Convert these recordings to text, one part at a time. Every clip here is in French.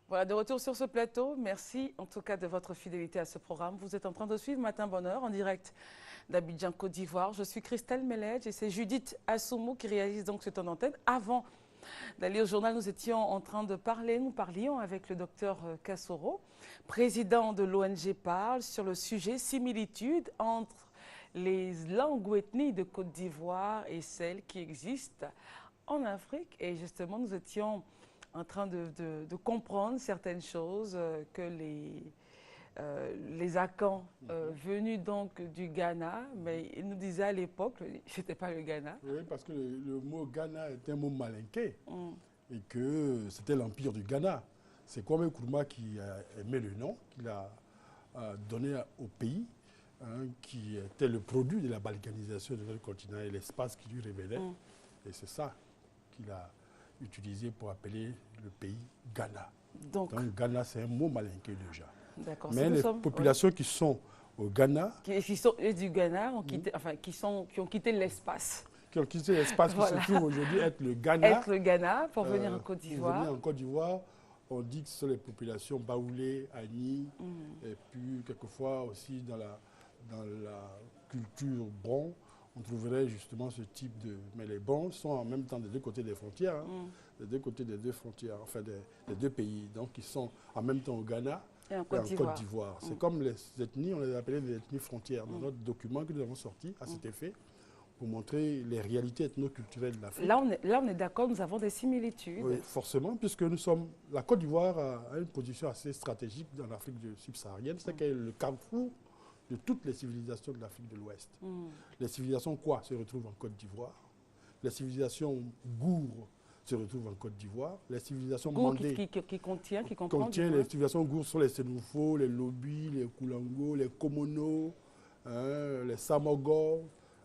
Voilà, de retour sur ce plateau. Merci en tout cas de votre fidélité à ce programme. Vous êtes en train de suivre Matin Bonheur en direct d'Abidjan, Côte d'Ivoire. Je suis Christelle Meledge et c'est Judith Assoumou qui réalise donc ce temps d'antenne. Avant d'aller au journal, nous étions en train de parler, nous parlions avec le docteur Kassoro, président de l'ONG Parle, sur le sujet similitude entre les langues ou ethnies de Côte d'Ivoire et celles qui existent en Afrique. Et justement, nous étions en train de comprendre certaines choses que les Akans venus donc du Ghana, mais ils nous disaient à l'époque, c'était pas le Ghana. Oui, parce que le mot Ghana est un mot malinqué et que c'était l'empire du Ghana. C'est Kwame Nkrumah qui a aimé le nom, qu'il a donné au pays, qui était le produit de la balkanisation de notre continent et l'espace qui lui révélait. Et c'est ça qu'il a utilisé pour appeler le pays Ghana. Donc Ghana, c'est un mot malinqué déjà. Mais les populations qui sont au Ghana... Qui sont du Ghana, qui ont quitté l'espace. Qui ont quitté l'espace, qui se trouve aujourd'hui être le Ghana. Être le Ghana pour venir en Côte d'Ivoire. Pour venir en Côte d'Ivoire, on dit que ce sont les populations baoulées, Agni, et puis quelquefois aussi dans la culture bron, on trouverait justement ce type de... Mais les bons sont en même temps des deux côtés des frontières, des deux côtés des deux frontières, enfin des deux pays. Donc ils sont en même temps au Ghana et en Côte d'Ivoire. C'est comme les ethnies, on les appelait des ethnies frontières. Dans notre document que nous avons sorti à cet effet, pour montrer les réalités ethno-culturelles de l'Afrique. Là, on est d'accord, nous avons des similitudes. Oui, forcément, puisque nous sommes... La Côte d'Ivoire a une position assez stratégique dans l'Afrique subsaharienne, c'est qu'elle est le carrefour de toutes les civilisations de l'Afrique de l'Ouest. Les civilisations quoi se retrouvent en Côte d'Ivoire. Les civilisations Gour se retrouvent en Côte d'Ivoire. Les civilisations Mandé qui comprend les civilisations Gour sont les Sénoufo, les Lobi, les Koulango, les Komono, les Samogor,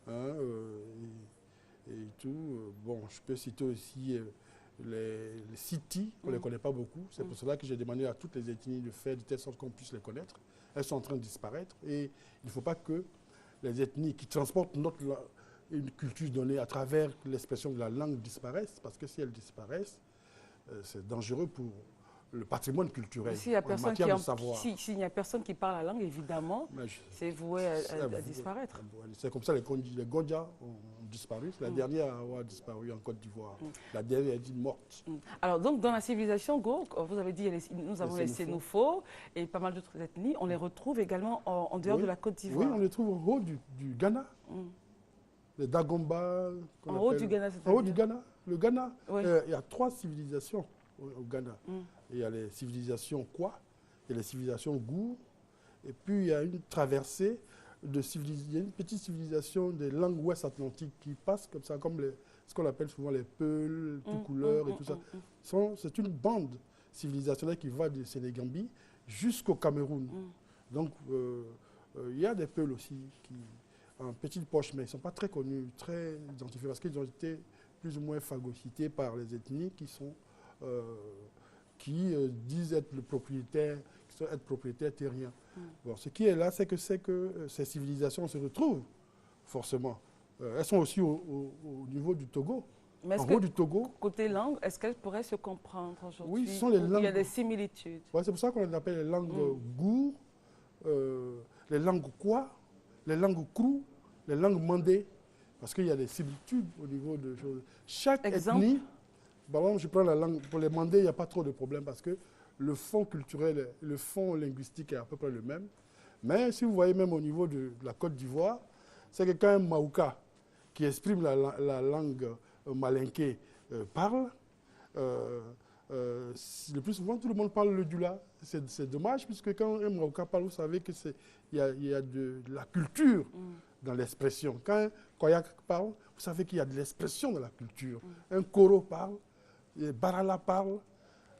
et tout. Bon, je peux citer aussi les Siti, on ne les connaît pas beaucoup. C'est pour cela que j'ai demandé à toutes les ethnies de faire de telle sorte qu'on puisse les connaître. Elles sont en train de disparaître et il ne faut pas que les ethnies qui transportent une culture donnée à travers l'expression de la langue disparaissent, parce que si elles disparaissent, c'est dangereux pour le patrimoine culturel en matière de savoir. S'il n'y a personne qui parle la langue, évidemment, c'est voué à disparaître. C'est comme ça que les Gondja ont disparu. C'est la dernière à avoir disparu en Côte d'Ivoire. La dernière est dit morte. Alors, donc, dans la civilisation Go, vous avez dit, nous avons les Sénoufo et pas mal d'autres ethnies. On les retrouve également en dehors de la Côte d'Ivoire. Oui, on les trouve en haut du Ghana. Les Dagomba. En haut du Ghana, c'est-à-dire ? En haut du Ghana. Le Ghana, il y a 3 civilisations au Ghana. Il y a les civilisations Kwa, il y a les civilisations Gour, et puis il y a une traversée de civilisations, il y a une petite civilisation des langues ouest-atlantiques qui passe comme ça, comme ce qu'on appelle souvent les Peuls, tout couleur et tout ça. C'est une bande civilisationnelle qui va du Sénégambie jusqu'au Cameroun. Donc il y a des Peuls aussi qui en petite poche, mais ils ne sont pas très connus, très identifiés, parce qu'ils ont été plus ou moins phagocytés par les ethnies qui sont... qui disent être le propriétaire, qui sont être propriétaires terriens. Bon, ce qui est là, c'est que ces civilisations se retrouvent forcément. Elles sont aussi au niveau du Togo. Mais en haut du Togo. Côté langue, est-ce qu'elles pourraient se comprendre aujourd'hui? Oui, ce sont les langues. Il y a des similitudes. Ouais, c'est pour ça qu'on les appelle les langues Gour, les langues Kwa, les langues Krou, les langues Mandé, parce qu'il y a des similitudes au niveau de choses. Chaque ethnie. Par exemple, je prends la langue, pour les Mandés, il n'y a pas trop de problème parce que le fond culturel, le fond linguistique est à peu près le même. Mais si vous voyez même au niveau de la Côte d'Ivoire, c'est que quand un Maouka qui exprime la langue malinké parle, le plus souvent tout le monde parle le Dula. C'est dommage puisque quand un Maouka parle, vous savez qu'il y a de la culture dans l'expression. Quand un Koyak parle, vous savez qu'il y a de l'expression dans la culture. Un Koro parle. Les Barala parlent,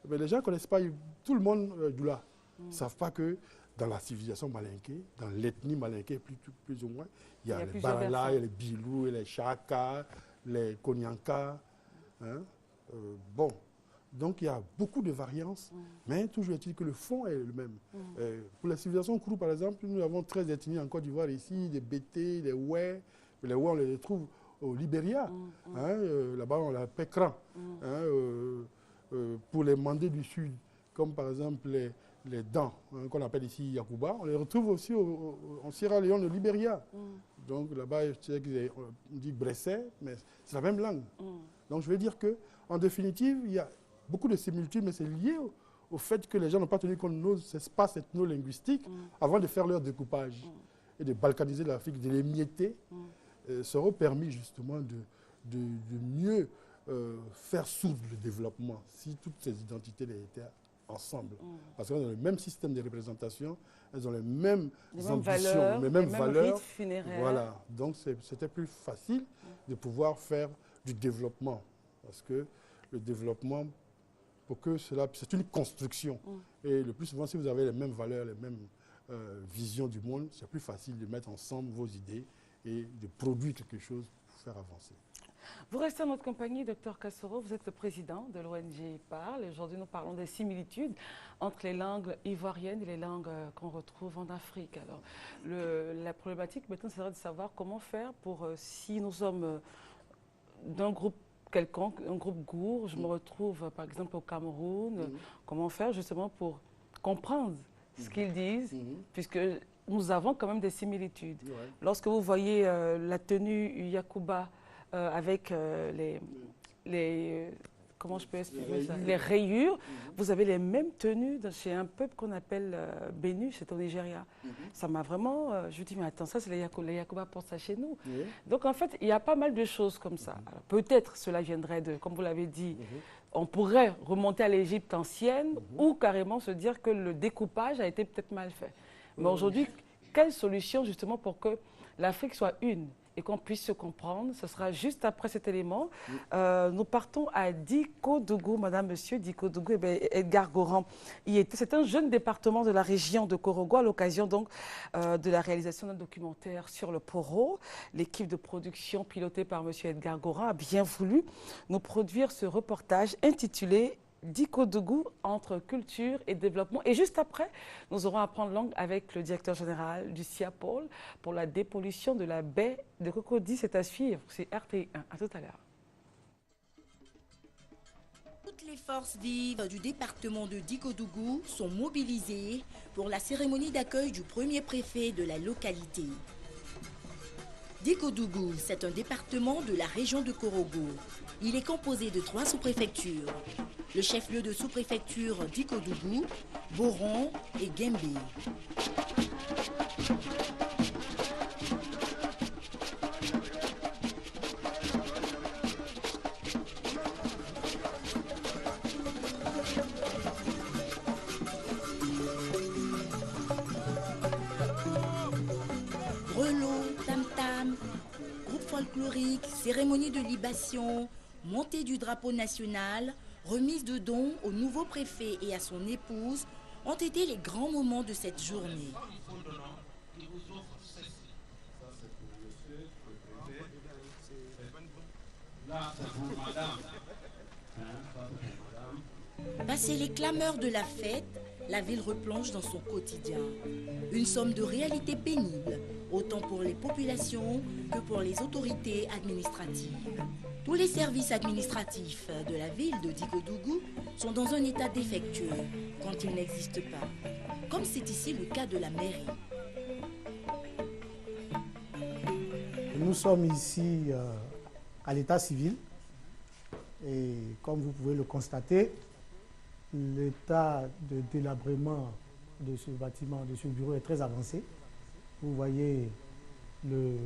mais les gens ne connaissent pas tout le monde Dula. Ils ne savent pas que dans la civilisation malinké, dans l'ethnie malinké plus ou moins, il y a les Barala, il y a les Bilou, les Chaka, les Konyanka. Bon, donc il y a beaucoup de variances, mais toujours est-il que le fond est le même. Pour la civilisation Krou, par exemple, nous avons 13 ethnies en Côte d'Ivoire ici, des Bété, des Oué. Les Oué, on les trouve au Libéria. là-bas on l'appelle cran. Pour les mandés du Sud, comme par exemple les dents, qu'on appelle ici Yakuba, on les retrouve aussi en Sierra Leone, au Libéria. Donc là-bas, on dit Bresset, mais c'est la même langue. Donc je veux dire qu'en définitive, il y a beaucoup de similitudes, mais c'est lié au fait que les gens n'ont pas tenu compte de nos espaces ethno-linguistiques avant de faire leur découpage et de balkaniser l'Afrique, de l'émietter. Ça aurait permis justement de mieux faire soudre le développement si toutes ces identités étaient ensemble. Parce qu'elles ont le même système de représentation, elles ont les mêmes ambitions, les mêmes valeurs. Voilà. Donc c'était plus facile de pouvoir faire du développement. Parce que le développement, pour que cela, c'est une construction. Et le plus souvent, si vous avez les mêmes valeurs, les mêmes visions du monde, c'est plus facile de mettre ensemble vos idées et de produire quelque chose pour faire avancer. Vous restez en notre compagnie, Dr Kassoro, vous êtes le président de l'ONG Parle. Aujourd'hui, nous parlons des similitudes entre les langues ivoiriennes et les langues qu'on retrouve en Afrique. Alors, la problématique maintenant, c'est de savoir comment faire pour, si nous sommes d'un groupe quelconque, un groupe Gour, je me retrouve par exemple au Cameroun, comment faire justement pour comprendre ce qu'ils disent, puisque nous avons quand même des similitudes. Lorsque vous voyez la tenue Yakuba, avec comment je peux expliquer ça, les rayures, vous avez les mêmes tenues chez un peuple qu'on appelle Bénu, c'est au Nigeria. Ça m'a vraiment, je me dis, mais attends, ça c'est les Yakuba portent ça chez nous. Donc en fait, il y a pas mal de choses comme ça. Peut-être cela viendrait de, comme vous l'avez dit, on pourrait remonter à l'Égypte ancienne ou carrément se dire que le découpage a été peut-être mal fait. Mais aujourd'hui, quelle solution justement pour que l'Afrique soit une et qu'on puisse se comprendre? Ce sera juste après cet élément. Nous partons à Dikodougou, madame, monsieur Dikodougou, Edgar Goran y était. C'est un jeune département de la région de Korogo à l'occasion donc de la réalisation d'un documentaire sur le Poro. L'équipe de production pilotée par monsieur Edgar Goran a bien voulu nous produire ce reportage intitulé Dikodougou entre culture et développement. Et juste après, nous aurons à prendre langue avec le directeur général du CIAPOL pour la dépollution de la baie de Cocody. C'est à suivre, c'est RTI1. À tout à l'heure. Toutes les forces vives du département de Dikodougou sont mobilisées pour la cérémonie d'accueil du premier préfet de la localité. Dikodougou, c'est un département de la région de Korogo. Il est composé de 3 sous-préfectures. Le chef-lieu de sous-préfecture Dikodougou, Boron et Gembe. Grelots, tam-tam, groupe folklorique, cérémonie de libation, montée du drapeau national, remise de dons au nouveau préfet et à son épouse ont été les grands moments de cette journée. Passé les clameurs de la fête, la ville replonge dans son quotidien. Une somme de réalité pénible, autant pour les populations que pour les autorités administratives. Tous les services administratifs de la ville de Dikodougou sont dans un état défectueux quand ils n'existent pas, comme c'est ici le cas de la mairie. Nous sommes ici à l'état civil et comme vous pouvez le constater, l'état de délabrement de ce bâtiment, de ce bureau est très avancé. Vous voyez le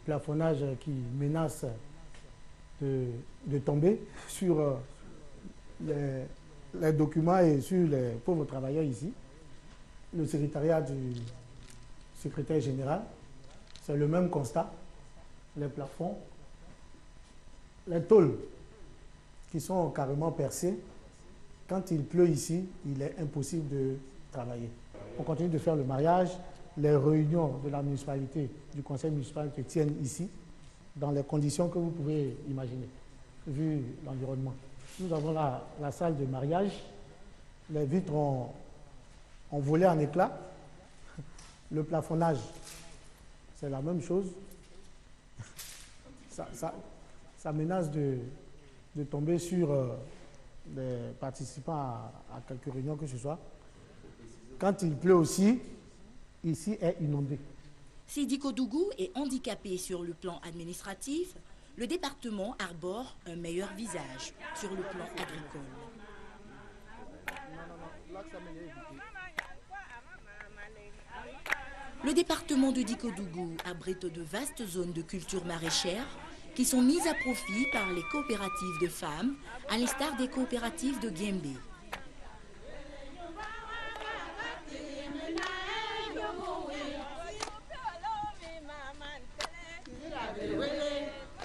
plafonnage qui menace de tomber sur les documents et sur les pauvres travailleurs ici. Le secrétariat du secrétaire général, c'est le même constat. Les plafonds, les tôles qui sont carrément percées. Quand il pleut ici, il est impossible de travailler. On continue de faire le mariage. Les réunions de la municipalité, du conseil municipal se tiennent ici, dans les conditions que vous pouvez imaginer, vu l'environnement. Nous avons la salle de mariage. Les vitres ont volé en éclats. Le plafonnage, c'est la même chose. Ça menace de de tomber sur des participants à quelques réunions que ce soit. Quand il pleut aussi, ici est inondé. Si Diko Dougou est handicapé sur le plan administratif, le département arbore un meilleur visage sur le plan agricole. Le département de Diko Dougou abrite de vastes zones de culture maraîchère qui sont mises à profit par les coopératives de femmes, à l'instar des coopératives de Guembé.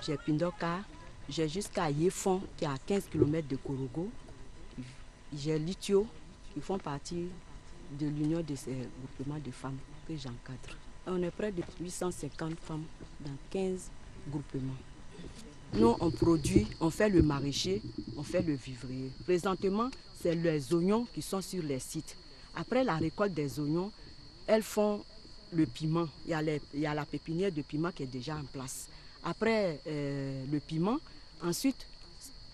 J'ai Pindoka, j'ai jusqu'à Yefon qui est à 15 km de Korogo. J'ai Litio qui font partie de l'union de ces groupements de femmes que j'encadre. On est près de 850 femmes dans 15 groupements. Nous, on produit, on fait le maraîcher, on fait le vivrier. Présentement, c'est les oignons qui sont sur les sites. Après la récolte des oignons, elles font le piment. Il y a la pépinière de piment qui est déjà en place. Après le piment, ensuite,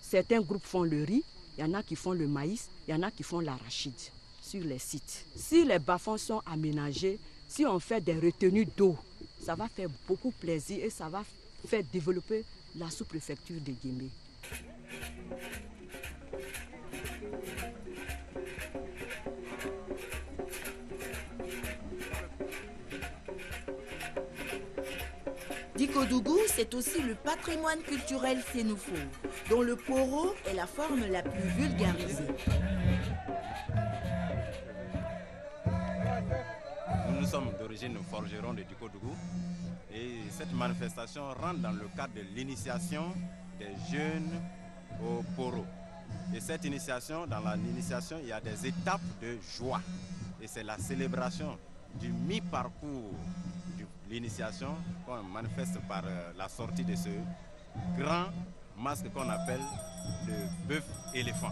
certains groupes font le riz, il y en a qui font le maïs, il y en a qui font l'arachide sur les sites. Si les bas-fonds sont aménagés, si on fait des retenues d'eau, ça va faire beaucoup plaisir et ça va faire développer la sous-préfecture de Guembé. Diko Dougou, c'est aussi le patrimoine culturel sénoufo, dont le poro est la forme la plus vulgarisée. Nous sommes d'origine forgeron de Diko Dougou et cette manifestation rentre dans le cadre de l'initiation des jeunes au poro. Et cette initiation, dans l'initiation, il y a des étapes de joie. Et c'est la célébration du mi-parcours de l'initiation qu'on manifeste par la sortie de ce grand masque qu'on appelle le bœuf éléphant.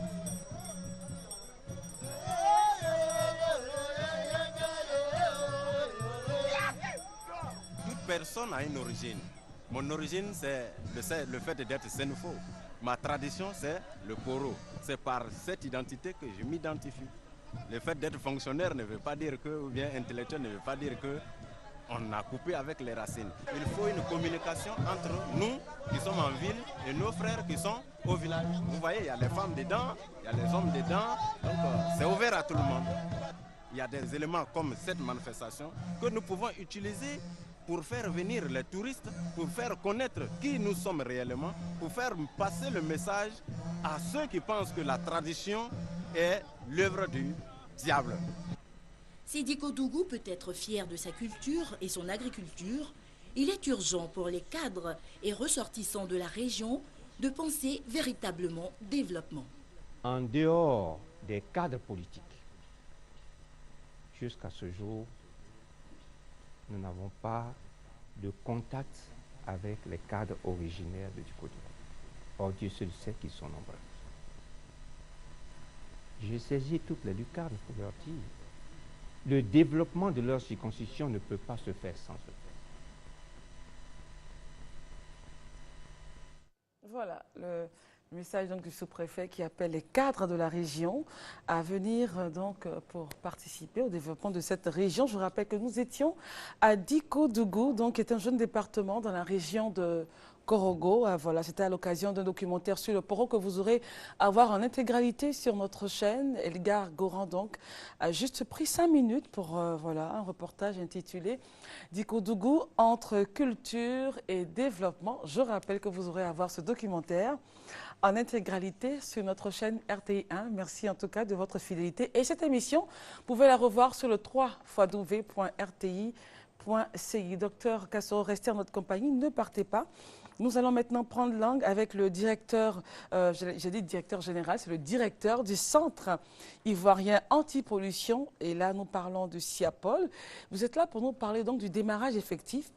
Toute personne a une origine. Mon origine, c'est le fait d'être sénoufo. Ma tradition, c'est le poro. C'est par cette identité que je m'identifie. Le fait d'être fonctionnaire ne veut pas dire que, ou bien intellectuel ne veut pas dire que on a coupé avec les racines. Il faut une communication entre nous qui sommes en ville et nos frères qui sont au village. Vous voyez, il y a les femmes dedans, il y a les hommes dedans, donc c'est ouvert à tout le monde. Il y a des éléments comme cette manifestation que nous pouvons utiliser pour faire venir les touristes, pour faire connaître qui nous sommes réellement, pour faire passer le message à ceux qui pensent que la tradition est l'œuvre du diable. Si Diko Dougou peut être fier de sa culture et son agriculture, il est urgent pour les cadres et ressortissants de la région de penser véritablement développement. En dehors des cadres politiques, jusqu'à ce jour, nous n'avons pas de contact avec les cadres originaires de Diko Dougou. Or, Dieu seul sait qu'ils sont nombreux. J'ai saisi toutes les lucarnes pour leur dire. Le développement de leur circonscription ne peut pas se faire sans eux. Voilà le message donc, du sous-préfet qui appelle les cadres de la région à venir donc, pour participer au développement de cette région. Je rappelle que nous étions à Diko Dougou, donc, qui est un jeune département dans la région de Korogo. Voilà, c'était à l'occasion d'un documentaire sur le poro que vous aurez à voir en intégralité sur notre chaîne. Elgar Goran donc a juste pris 5 minutes pour voilà, un reportage intitulé Diko Dougou entre culture et développement. Je rappelle que vous aurez à voir ce documentaire en intégralité sur notre chaîne RTI1. Merci en tout cas de votre fidélité. Et cette émission, vous pouvez la revoir sur le www.rti.ci. Docteur Kassoro, restez en notre compagnie, ne partez pas. Nous allons maintenant prendre langue avec le directeur, j'ai dit directeur général, c'est le directeur du Centre ivoirien anti-pollution. Et là, nous parlons de Siapol. Vous êtes là pour nous parler donc du démarrage effectif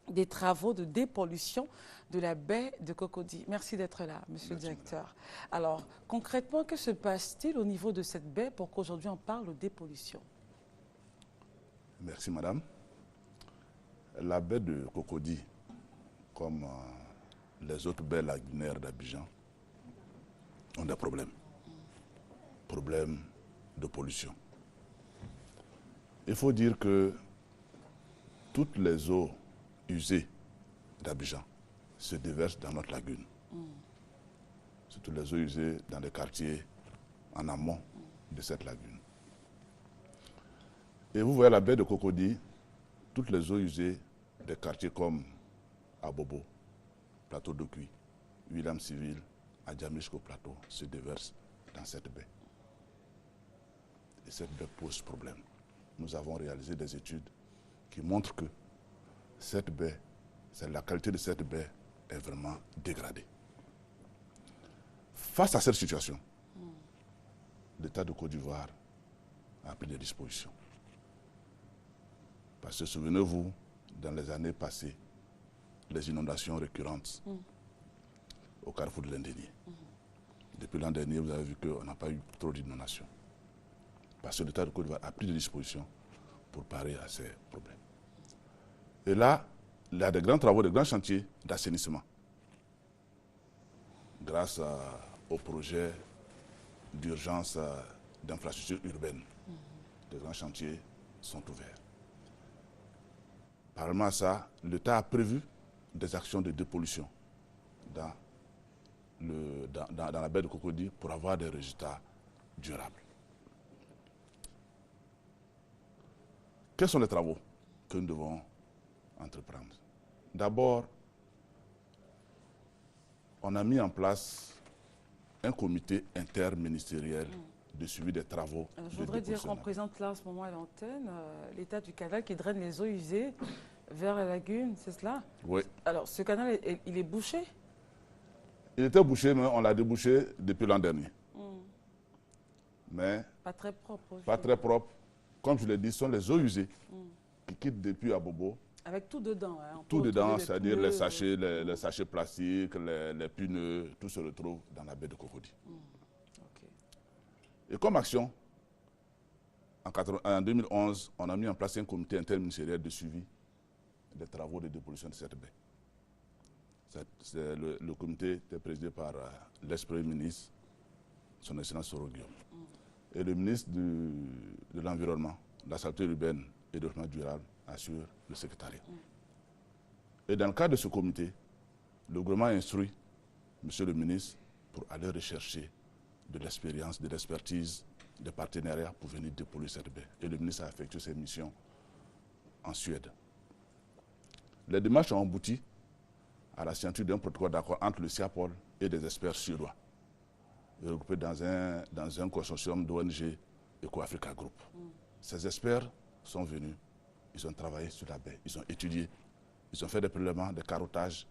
des travaux de dépollution de la baie de Cocody. Merci d'être là, monsieur le directeur. Alors, concrètement, que se passe-t-il au niveau de cette baie pour qu'aujourd'hui on parle de dépollution? Merci, madame. La baie de Cocody, comme les autres baies lagunaires d'Abidjan, ont des problèmes. Problèmes de pollution. Il faut dire que toutes les eaux usées d'Abidjan se déversent dans notre lagune. C'est toutes les eaux usées dans les quartiers en amont de cette lagune. Et vous voyez la baie de Cocody, toutes les eaux usées des quartiers comme Abobo, Plateau de Cuy, William Civil, Adjamé jusqu'au plateau se déversent dans cette baie. Et cette baie pose problème. Nous avons réalisé des études qui montrent que cette baie, la qualité de cette baie est vraiment dégradée. Face à cette situation, l'État de Côte d'Ivoire a pris des dispositions. Parce que souvenez-vous, dans les années passées, les inondations récurrentes au carrefour de l'Indénié. Depuis l'an dernier, vous avez vu qu'on n'a pas eu trop d'inondations. Parce que l'État de Côte d'Ivoire a pris des dispositions pour parer à ces problèmes. Et là, il y a des grands travaux, des grands chantiers d'assainissement. Grâce au projet d'urgence d'infrastructures urbaines, des grands chantiers sont ouverts. Parallèlement à ça, l'État a prévu des actions de dépollution dans la baie de Cocody pour avoir des résultats durables. Quels sont les travaux que nous devons entreprendre? D'abord, on a mis en place un comité interministériel de suivi des travaux. Alors, je voudrais dire qu'on présente là en ce moment à l'antenne l'état du canal qui draine les eaux usées vers la lagune, c'est cela? Oui. Alors, ce canal, il est bouché? Il était bouché, mais on l'a débouché depuis l'an dernier. Mais pas très propre. Pas très propre. Comme je l'ai dit, ce sont les eaux usées qui quittent depuis Abobo. Avec tout dedans. Hein. Tout dedans, c'est-à-dire les sachets plastiques, les pneus, tout se retrouve dans la baie de Cocody. Okay. Et comme action, en 2011, on a mis en place un comité interministériel de suivi des travaux de dépollution de cette baie. Le comité était présidé par l'ex-premier ministre, son Excellence Soro Guillaume. Et le ministre de l'Environnement, de la Santé urbaine et de développement durable assure le secrétariat. Et dans le cadre de ce comité, le gouvernement a instruit monsieur le ministre pour aller rechercher de l'expérience, de l'expertise, des partenariats pour venir dépolluer cette baie. Et le ministre a effectué ses missions en Suède. Les démarches ont abouti à la signature d'un protocole d'accord entre le SIAPOL et des experts suédois, regroupés dans un consortium d'ONG EcoAfrica Group. Ces experts sont venus, ils ont travaillé sur la baie, ils ont étudié, ils ont fait des prélèvements, des carottages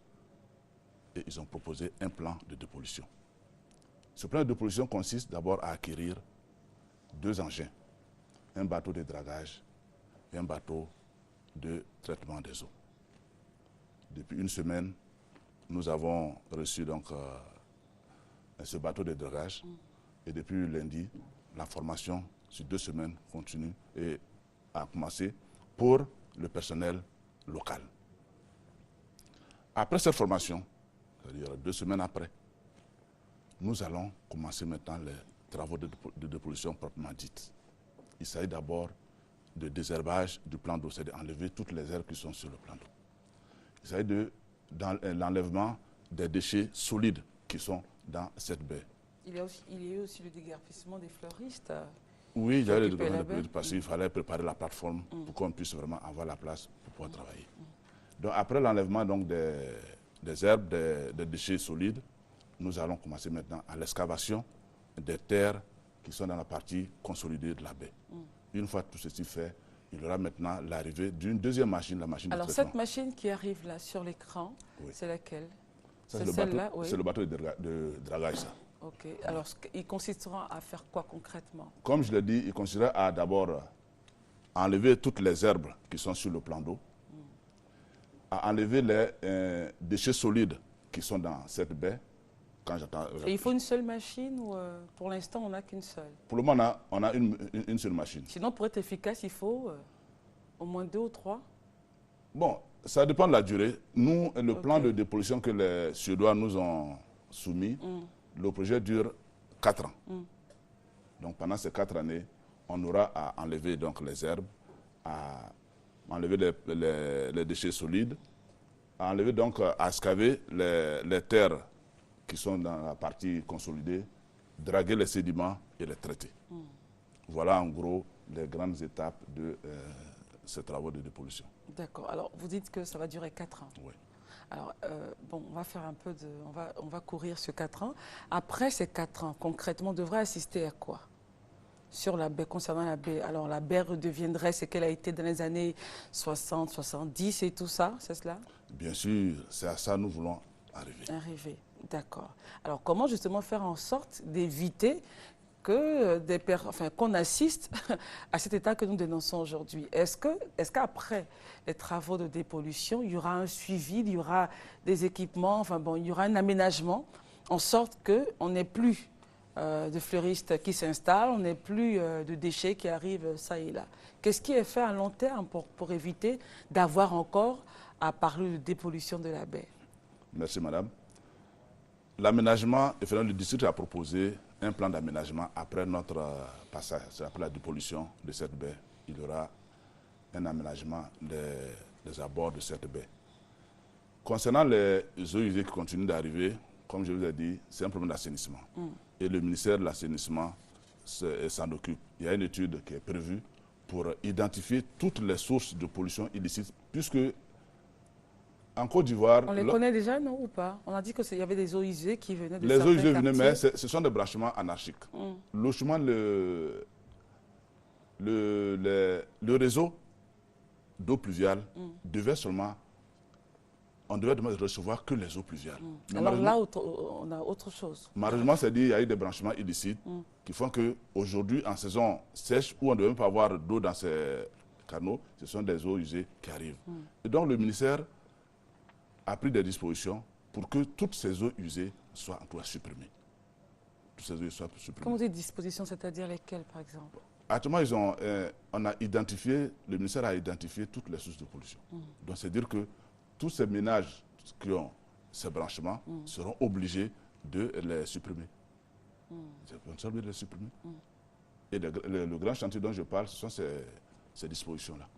et ils ont proposé un plan de dépollution. Ce plan de dépollution consiste d'abord à acquérir 2 engins, un bateau de dragage et un bateau de traitement des eaux. Depuis une semaine, nous avons reçu donc ce bateau de dragage et depuis lundi, la formation sur 2 semaines continue et a commencé pour le personnel local. Après cette formation, c'est-à-dire 2 semaines après, nous allons commencer maintenant les travaux de dépollution proprement dites. Il s'agit d'abord de désherbage du plan d'eau, c'est-à-dire enlever toutes les herbes qui sont sur le plan d'eau. Il s'agit de l'enlèvement des déchets solides qui sont dans cette baie. Il y a aussi le déguerpissement des fleuristes. Oui, il y a le déguerpissement des fleuristes parce qu'il fallait préparer la plateforme pour qu'on puisse vraiment avoir la place pour pouvoir travailler. Donc après l'enlèvement des herbes, des déchets solides, nous allons commencer maintenant à l'excavation des terres qui sont dans la partie consolidée de la baie. Une fois tout ceci fait, il y aura maintenant l'arrivée d'une deuxième machine, la machine de traitement. Alors cette machine qui arrive là sur l'écran, c'est laquelle? C'est celle-là, oui. C'est le bateau de dragage, ça. Ok. Alors il consistera à faire quoi concrètement? Comme je l'ai dit, il consistera à d'abord enlever toutes les herbes qui sont sur le plan d'eau, à enlever les déchets solides qui sont dans cette baie. Et il faut une seule machine ou pour l'instant on n'a qu'une seule? Pour le moment, on a une seule machine. Sinon, pour être efficace, il faut au moins 2 ou 3? Bon, ça dépend de la durée. Nous, le plan de dépollution que les Suédois nous ont soumis, le projet dure 4 ans. Donc pendant ces 4 années, on aura à enlever donc les herbes, à enlever les déchets solides, à enlever donc à excaver les terres qui sont dans la partie consolidée, draguer les sédiments et les traiter. Voilà en gros les grandes étapes de ces travaux de dépollution. D'accord. Alors vous dites que ça va durer 4 ans. Oui. Alors bon, on va faire un peu de, on va courir sur 4 ans. Après ces 4 ans, concrètement, on devrait assister à quoi sur la baie, concernant la baie? Alors la baie redeviendrait ce qu'elle a été dans les années 60, 70 et tout ça, c'est cela? Bien sûr, c'est à ça que nous voulons arriver. Arriver, d'accord. Alors comment justement faire en sorte d'éviter que qu'on assiste à cet état que nous dénonçons aujourd'hui? Est-ce qu'après les travaux de dépollution, il y aura un suivi, il y aura des équipements, enfin bon, il y aura un aménagement en sorte qu'on n'ait plus de fleuristes qui s'installent, on n'ait plus de déchets qui arrivent ça et là? Qu'est-ce qui est fait à long terme pour éviter d'avoir encore à parler de dépollution de la baie? Merci madame. L'aménagement, le district a proposé un plan d'aménagement après notre passage, après la dépollution de cette baie. Il y aura un aménagement des abords de cette baie. Concernant les eaux usées qui continuent d'arriver, comme je vous ai dit, c'est un problème d'assainissement. Et le ministère de l'assainissement s'en occupe. Il y a une étude qui est prévue pour identifier toutes les sources de pollution illicite, puisque en Côte d'Ivoire... On les connaît déjà, non, ou pas? On a dit qu'il y avait des eaux usées qui venaient de les eaux usées venaient, mais quartiers. ce sont des branchements anarchiques. Logiquement, le réseau d'eau pluviale devait seulement... On devait recevoir que les eaux pluviales. Alors là, on a autre chose. Malheureusement, c'est dit qu'il y a eu des branchements illicites qui font qu'aujourd'hui, en saison sèche, où on ne devait même pas avoir d'eau dans ces canaux, ce sont des eaux usées qui arrivent. Et donc, le ministère a pris des dispositions pour que toutes ces eaux usées soient en tout cas supprimées. Toutes ces eaux soient supprimées. Comment vous dites dispositions, c'est-à-dire lesquelles, par exemple? Actuellement, on a identifié, le ministère a identifié toutes les sources de pollution. Donc, c'est-à-dire que tous ces ménages qui ont ces branchements seront obligés de les supprimer. Ils seront obligés de les supprimer. Et le grand chantier dont je parle, ce sont ces dispositions-là.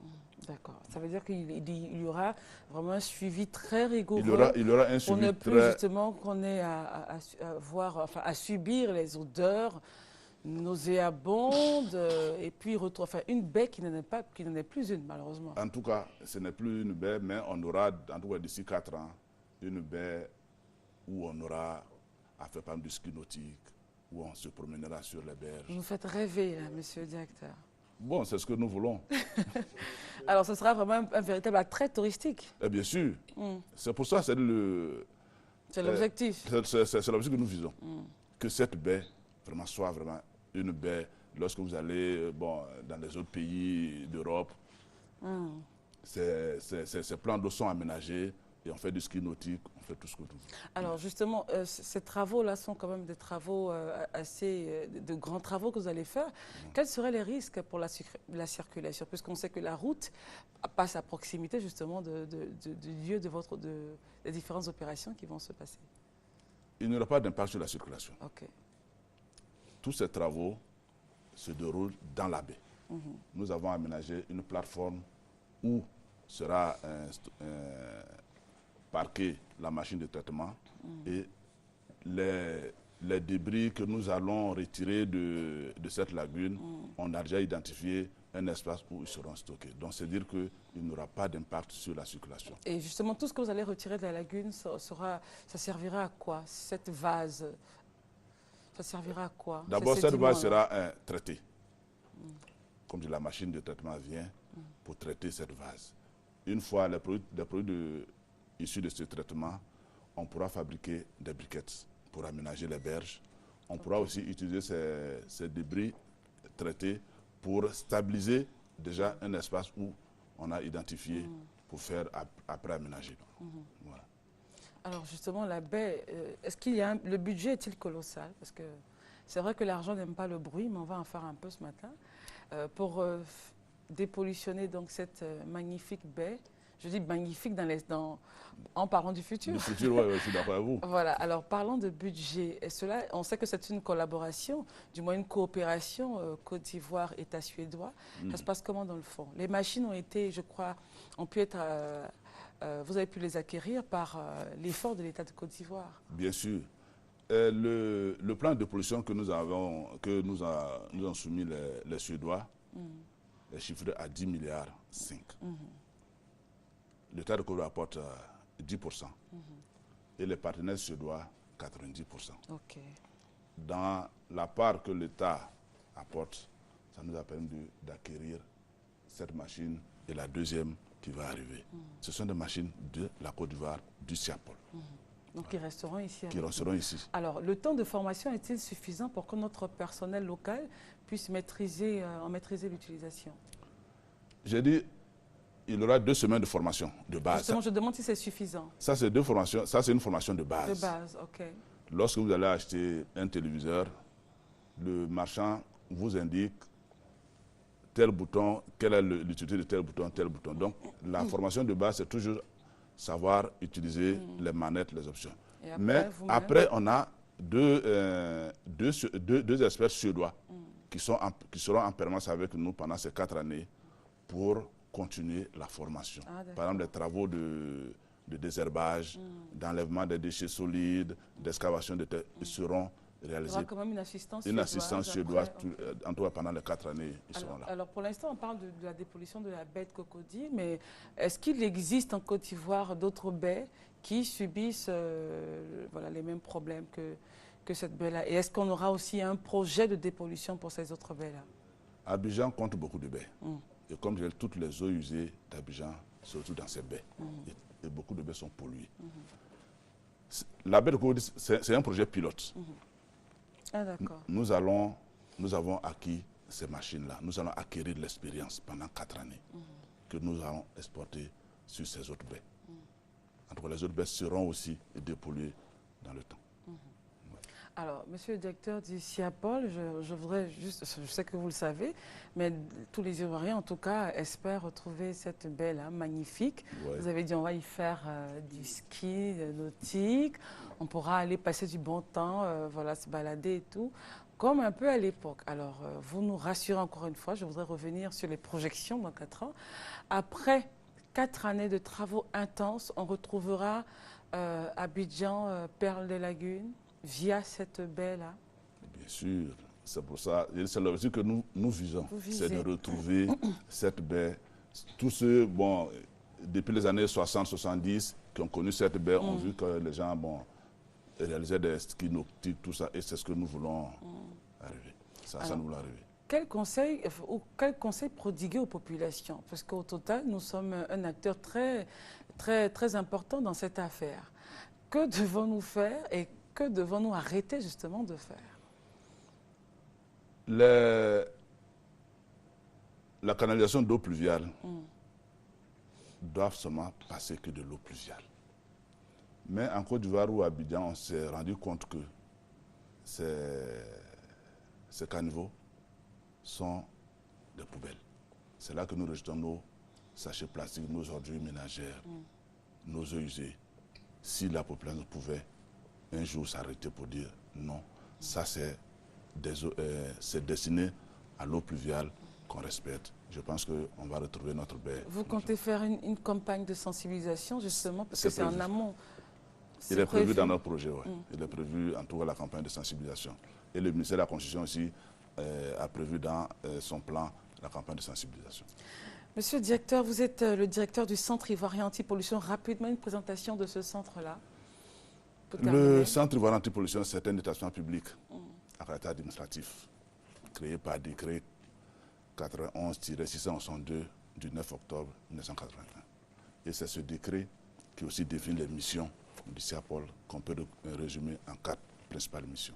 D'accord. Ça veut dire qu'il y aura vraiment un suivi très rigoureux. Il y aura un suivi pour ne plus justement qu'on ait à subir les odeurs nauséabondes et puis une baie qui n'en est plus une, malheureusement. En tout cas, ce n'est plus une baie, mais on aura, en tout cas d'ici 4 ans, une baie où on aura à faire par exemple du ski nautique, où on se promènera sur les berges. Vous nous faites rêver, là, monsieur le directeur. Bon, c'est ce que nous voulons. Alors, ce sera vraiment un véritable attrait touristique. Et bien sûr. C'est pour ça, c'est l'objectif. C'est l'objectif que nous visons. Que cette baie vraiment soit vraiment une baie. Lorsque vous allez dans les autres pays d'Europe, ces plans d'eau sont aménagés et on fait du ski nautique, on fait tout ce que nous voulons. Alors justement, ces travaux-là sont quand même des travaux de grands travaux que vous allez faire. Quels seraient les risques pour la circulation, puisqu'on sait que la route passe à proximité justement du lieu des différentes opérations qui vont se passer? Il n'y aura pas d'impact sur la circulation. Ok. Tous ces travaux se déroulent dans la baie. Nous avons aménagé une plateforme où sera parquée la machine de traitement et les débris que nous allons retirer de cette lagune, on a déjà identifié un espace où ils seront stockés. Donc, c'est dire qu'il n'y aura pas d'impact sur la circulation. Et justement, tout ce que vous allez retirer de la lagune, ça servira à quoi? Cette vase, ça servira à quoi? D'abord, cette vase sera traitée. Comme la machine de traitement vient pour traiter cette vase. Une fois les produits issus de ce traitement, on pourra fabriquer des briquettes pour aménager les berges. On pourra aussi utiliser ces débris traités pour stabiliser déjà un espace où on a identifié pour faire après aménager. Voilà. Alors justement, la baie, est-ce qu'il y a le budget est-il colossal? Parce que c'est vrai que l'argent n'aime pas le bruit, mais on va en faire un peu ce matin. Pour dépollutionner donc cette magnifique baie, je dis magnifique en parlant du futur. Du futur, oui, je suis d'accord avec vous. Voilà, alors parlons de budget. Et cela, on sait que c'est une collaboration, du moins une coopération Côte d'Ivoire, État suédois. Ça se passe comment dans le fond? Les machines ont été, je crois, vous avez pu les acquérir par l'effort de l'État de Côte d'Ivoire. Bien sûr. Le plan de pollution que nous ont soumis les Suédois est chiffré à 10 milliards 5. L'État de Côte d'Ivoire apporte 10% et les partenaires suédois 90%. Okay. Dans la part que l'État apporte, ça nous a permis d'acquérir cette machine et la deuxième qui va arriver. Ce sont des machines de la Côte d'Ivoire, du SIAPOL. Donc ils resteront ici. Qui resteront ici. Alors, le temps de formation est-il suffisant pour que notre personnel local puisse maîtriser l'utilisation? J'ai dit, il y aura 2 semaines de formation de base. Justement, je demande si c'est suffisant. Ça, c'est une formation de base. De base, ok. Lorsque vous allez acheter un téléviseur, le marchand vous indique tel bouton, quelle est l'utilité de tel bouton, tel bouton. Donc, la formation de base, c'est toujours savoir utiliser les manettes, les options. Après, mais après, on a deux experts suédois qui seront en permanence avec nous pendant ces 4 années pour continuer la formation. Par exemple, les travaux de désherbage, d'enlèvement des déchets solides, d'excavation de terre seront réalisés. Il y aura quand même une assistance suédoise, en tout cas pendant les 4 années, ils seront là. Alors pour l'instant, on parle de la dépollution de la baie de Cocody, mais est-ce qu'il existe en Côte d'Ivoire d'autres baies qui subissent les mêmes problèmes que cette baie-là? Et est-ce qu'on aura aussi un projet de dépollution pour ces autres baies-là? Abidjan compte beaucoup de baies. Et comme je dis, toutes les eaux usées d'Abidjan se retrouvent dans ces baies. Et beaucoup de baies sont polluées. La baie de Cocody, c'est un projet pilote. Ah, d'accord. Nous avons acquis ces machines-là. Nous allons acquérir de l'expérience pendant 4 années que nous allons exporter sur ces autres baies. En tout cas, les autres baies seront aussi dépolluées dans le temps. Alors, monsieur le directeur du SIAPOL, je voudrais juste, je sais que vous le savez, mais tous les Ivoiriens, en tout cas, espèrent retrouver cette baie-là, magnifique. Ouais. Vous avez dit, on va y faire du ski nautique, on pourra aller passer du bon temps, se balader et tout, comme un peu à l'époque. Alors, vous nous rassurez encore une fois, je voudrais revenir sur les projections dans 4 ans. Après 4 années de travaux intenses, on retrouvera Abidjan, Perle des Lagunes, via cette baie-là? Bien sûr, c'est pour ça, c'est l'objectif que nous visons, c'est de retrouver cette baie. Tous ceux, depuis les années 60-70, qui ont connu cette baie, ont vu que les gens, réalisaient des skis nautiques, tout ça, et c'est ce que nous voulons arriver. Ça nous voulons arriver. Quel conseil prodiguer aux populations? Parce qu'au total, nous sommes un acteur très, très, très important dans cette affaire. Que devons-nous faire et que devons-nous arrêter justement de faire? La canalisation d'eau pluviale doit seulement passer que de l'eau pluviale. Mais en Côte d'Ivoire ou à Abidjan, on s'est rendu compte que ces caniveaux sont des poubelles. C'est là que nous rejetons nos sachets plastiques, nos ordures ménagères, nos eaux usées. Si la population pouvait un jour s'arrêter pour dire non, ça c'est destiné à l'eau pluviale qu'on respecte. Je pense qu'on va retrouver notre baie. Vous comptez faire une campagne de sensibilisation justement parce que c'est en amont? Il est prévu dans notre projet, oui. Il est prévu en tout cas la campagne de sensibilisation. Et le ministère de la Constitution aussi a prévu dans son plan la campagne de sensibilisation. Monsieur le directeur, vous êtes le directeur du Centre Ivoirien Anti-Pollution. Rapidement, une présentation de ce centre-là. Le Centre Ivoirien Anti-Pollution, c'est un établissement public à caractère administratif, créé par décret 91-662 du 9 octobre 1981. Et c'est ce décret qui aussi définit les missions du SIAPOL qu'on peut résumer en 4 principales missions.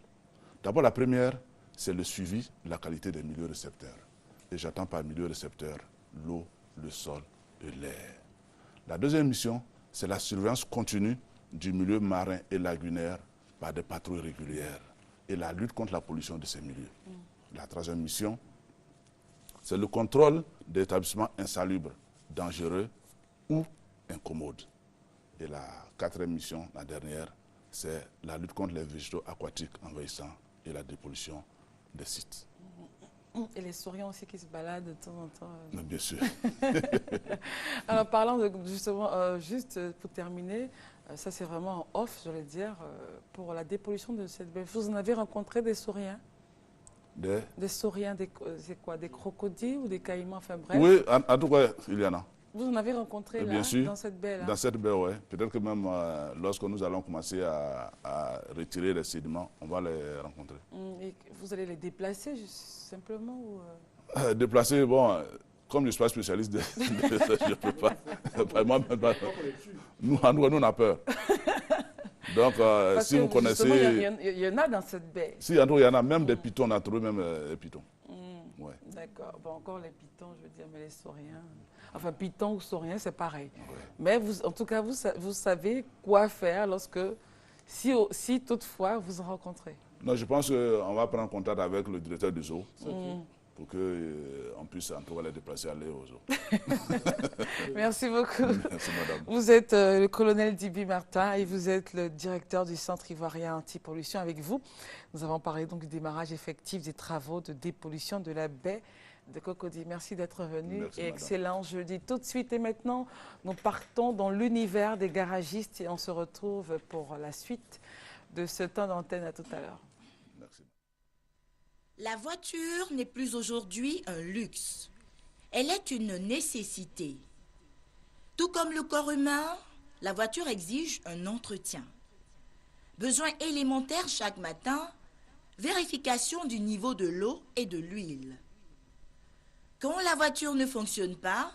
D'abord, la première, c'est le suivi de la qualité des milieux récepteurs. Et j'attends par milieu récepteur l'eau, le sol et l'air. La deuxième mission, c'est la surveillance continue du milieu marin et lagunaire par des patrouilles régulières et la lutte contre la pollution de ces milieux. La troisième mission, c'est le contrôle des établissements insalubres, dangereux ou incommode. Et la quatrième mission, la dernière, c'est la lutte contre les végétaux aquatiques envahissants et la dépollution des sites. Et les sauriens aussi qui se baladent de temps en temps. Mais bien sûr. Alors parlant de, justement, juste pour terminer, ça c'est vraiment en off, je vais dire, pour la dépollution de cette belle chose. Vous en avez rencontré des sauriens? Des sauriens, c'est quoi? Des crocodiles ou des caïmans, enfin bref? Oui, en tout cas, il y en a. Vous en avez rencontré là, dans cette baie là? Dans cette baie, oui. Peut-être que même lorsque nous allons commencer à retirer les sédiments, on va les rencontrer. Et vous allez les déplacer simplement ou Déplacer, bon, comme je ne suis pas spécialiste, je ne peux pas. Nous, on a peur. Donc, si vous connaissez... Il y en a dans cette baie. Si, il y en a même des pitons, on a trouvé même des pitons. Ouais. D'accord. Bon, encore les pitons, je veux dire, mais les sauriens... Enfin, pitons ou sauriens, c'est pareil. Ouais. Mais vous, en tout cas, vous savez quoi faire lorsque... Si toutefois, vous en rencontrez. Non, je pense qu'on va prendre contact avec le directeur du zoo pour qu'on puisse en tout cas les déplacer aller au zoo. Merci beaucoup. Merci, madame. Vous êtes le colonel Dibi Martin et vous êtes le directeur du Centre ivoirien anti-pollution. Avec vous, nous avons parlé donc du démarrage effectif des travaux de dépollution de la baie de Cocody. Merci d'être venu. Merci, et madame. excellent jeudi. Tout de suite et maintenant, nous partons dans l'univers des garagistes et on se retrouve pour la suite de ce temps d'antenne. À tout à l'heure. Merci. La voiture n'est plus aujourd'hui un luxe. Elle est une nécessité. Tout comme le corps humain, la voiture exige un entretien. Besoin élémentaire chaque matin, vérification du niveau de l'eau et de l'huile. Quand la voiture ne fonctionne pas,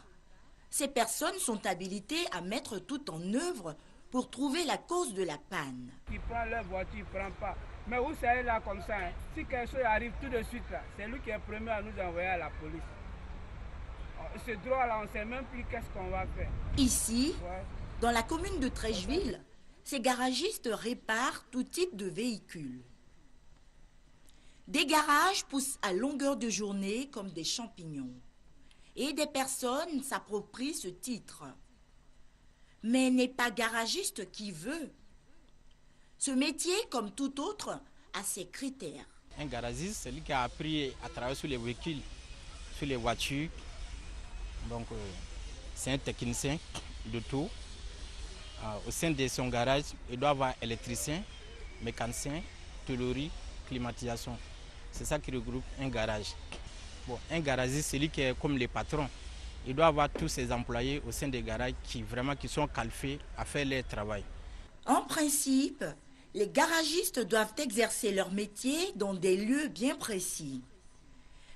ces personnes sont habilitées à mettre tout en œuvre pour trouver la cause de la panne. Qui prend leur voiture, il ne prend pas. Mais vous savez là comme ça, hein, si quelque chose arrive tout de suite là, c'est lui qui est premier à nous envoyer à la police. Ce droit là, on ne sait même plus qu'est-ce qu'on va faire. Ici, dans la commune de Trècheville, ces garagistes réparent tout type de véhicules. Des garages poussent à longueur de journée comme des champignons. Et des personnes s'approprient ce titre. Mais n'est pas garagiste qui veut. Ce métier, comme tout autre, a ses critères. Un garagiste, c'est lui qui a appris à travailler sur les véhicules, sur les voitures. Donc, c'est un technicien de tout. Au sein de son garage, il doit avoir électricien, mécanicien, tôlerie, climatisation. C'est ça qui regroupe un garage. Bon, un garagiste, c'est lui qui est comme les patrons. Il doit avoir tous ses employés au sein des garages qui sont qualifiés à faire leur travail. En principe, les garagistes doivent exercer leur métier dans des lieux bien précis.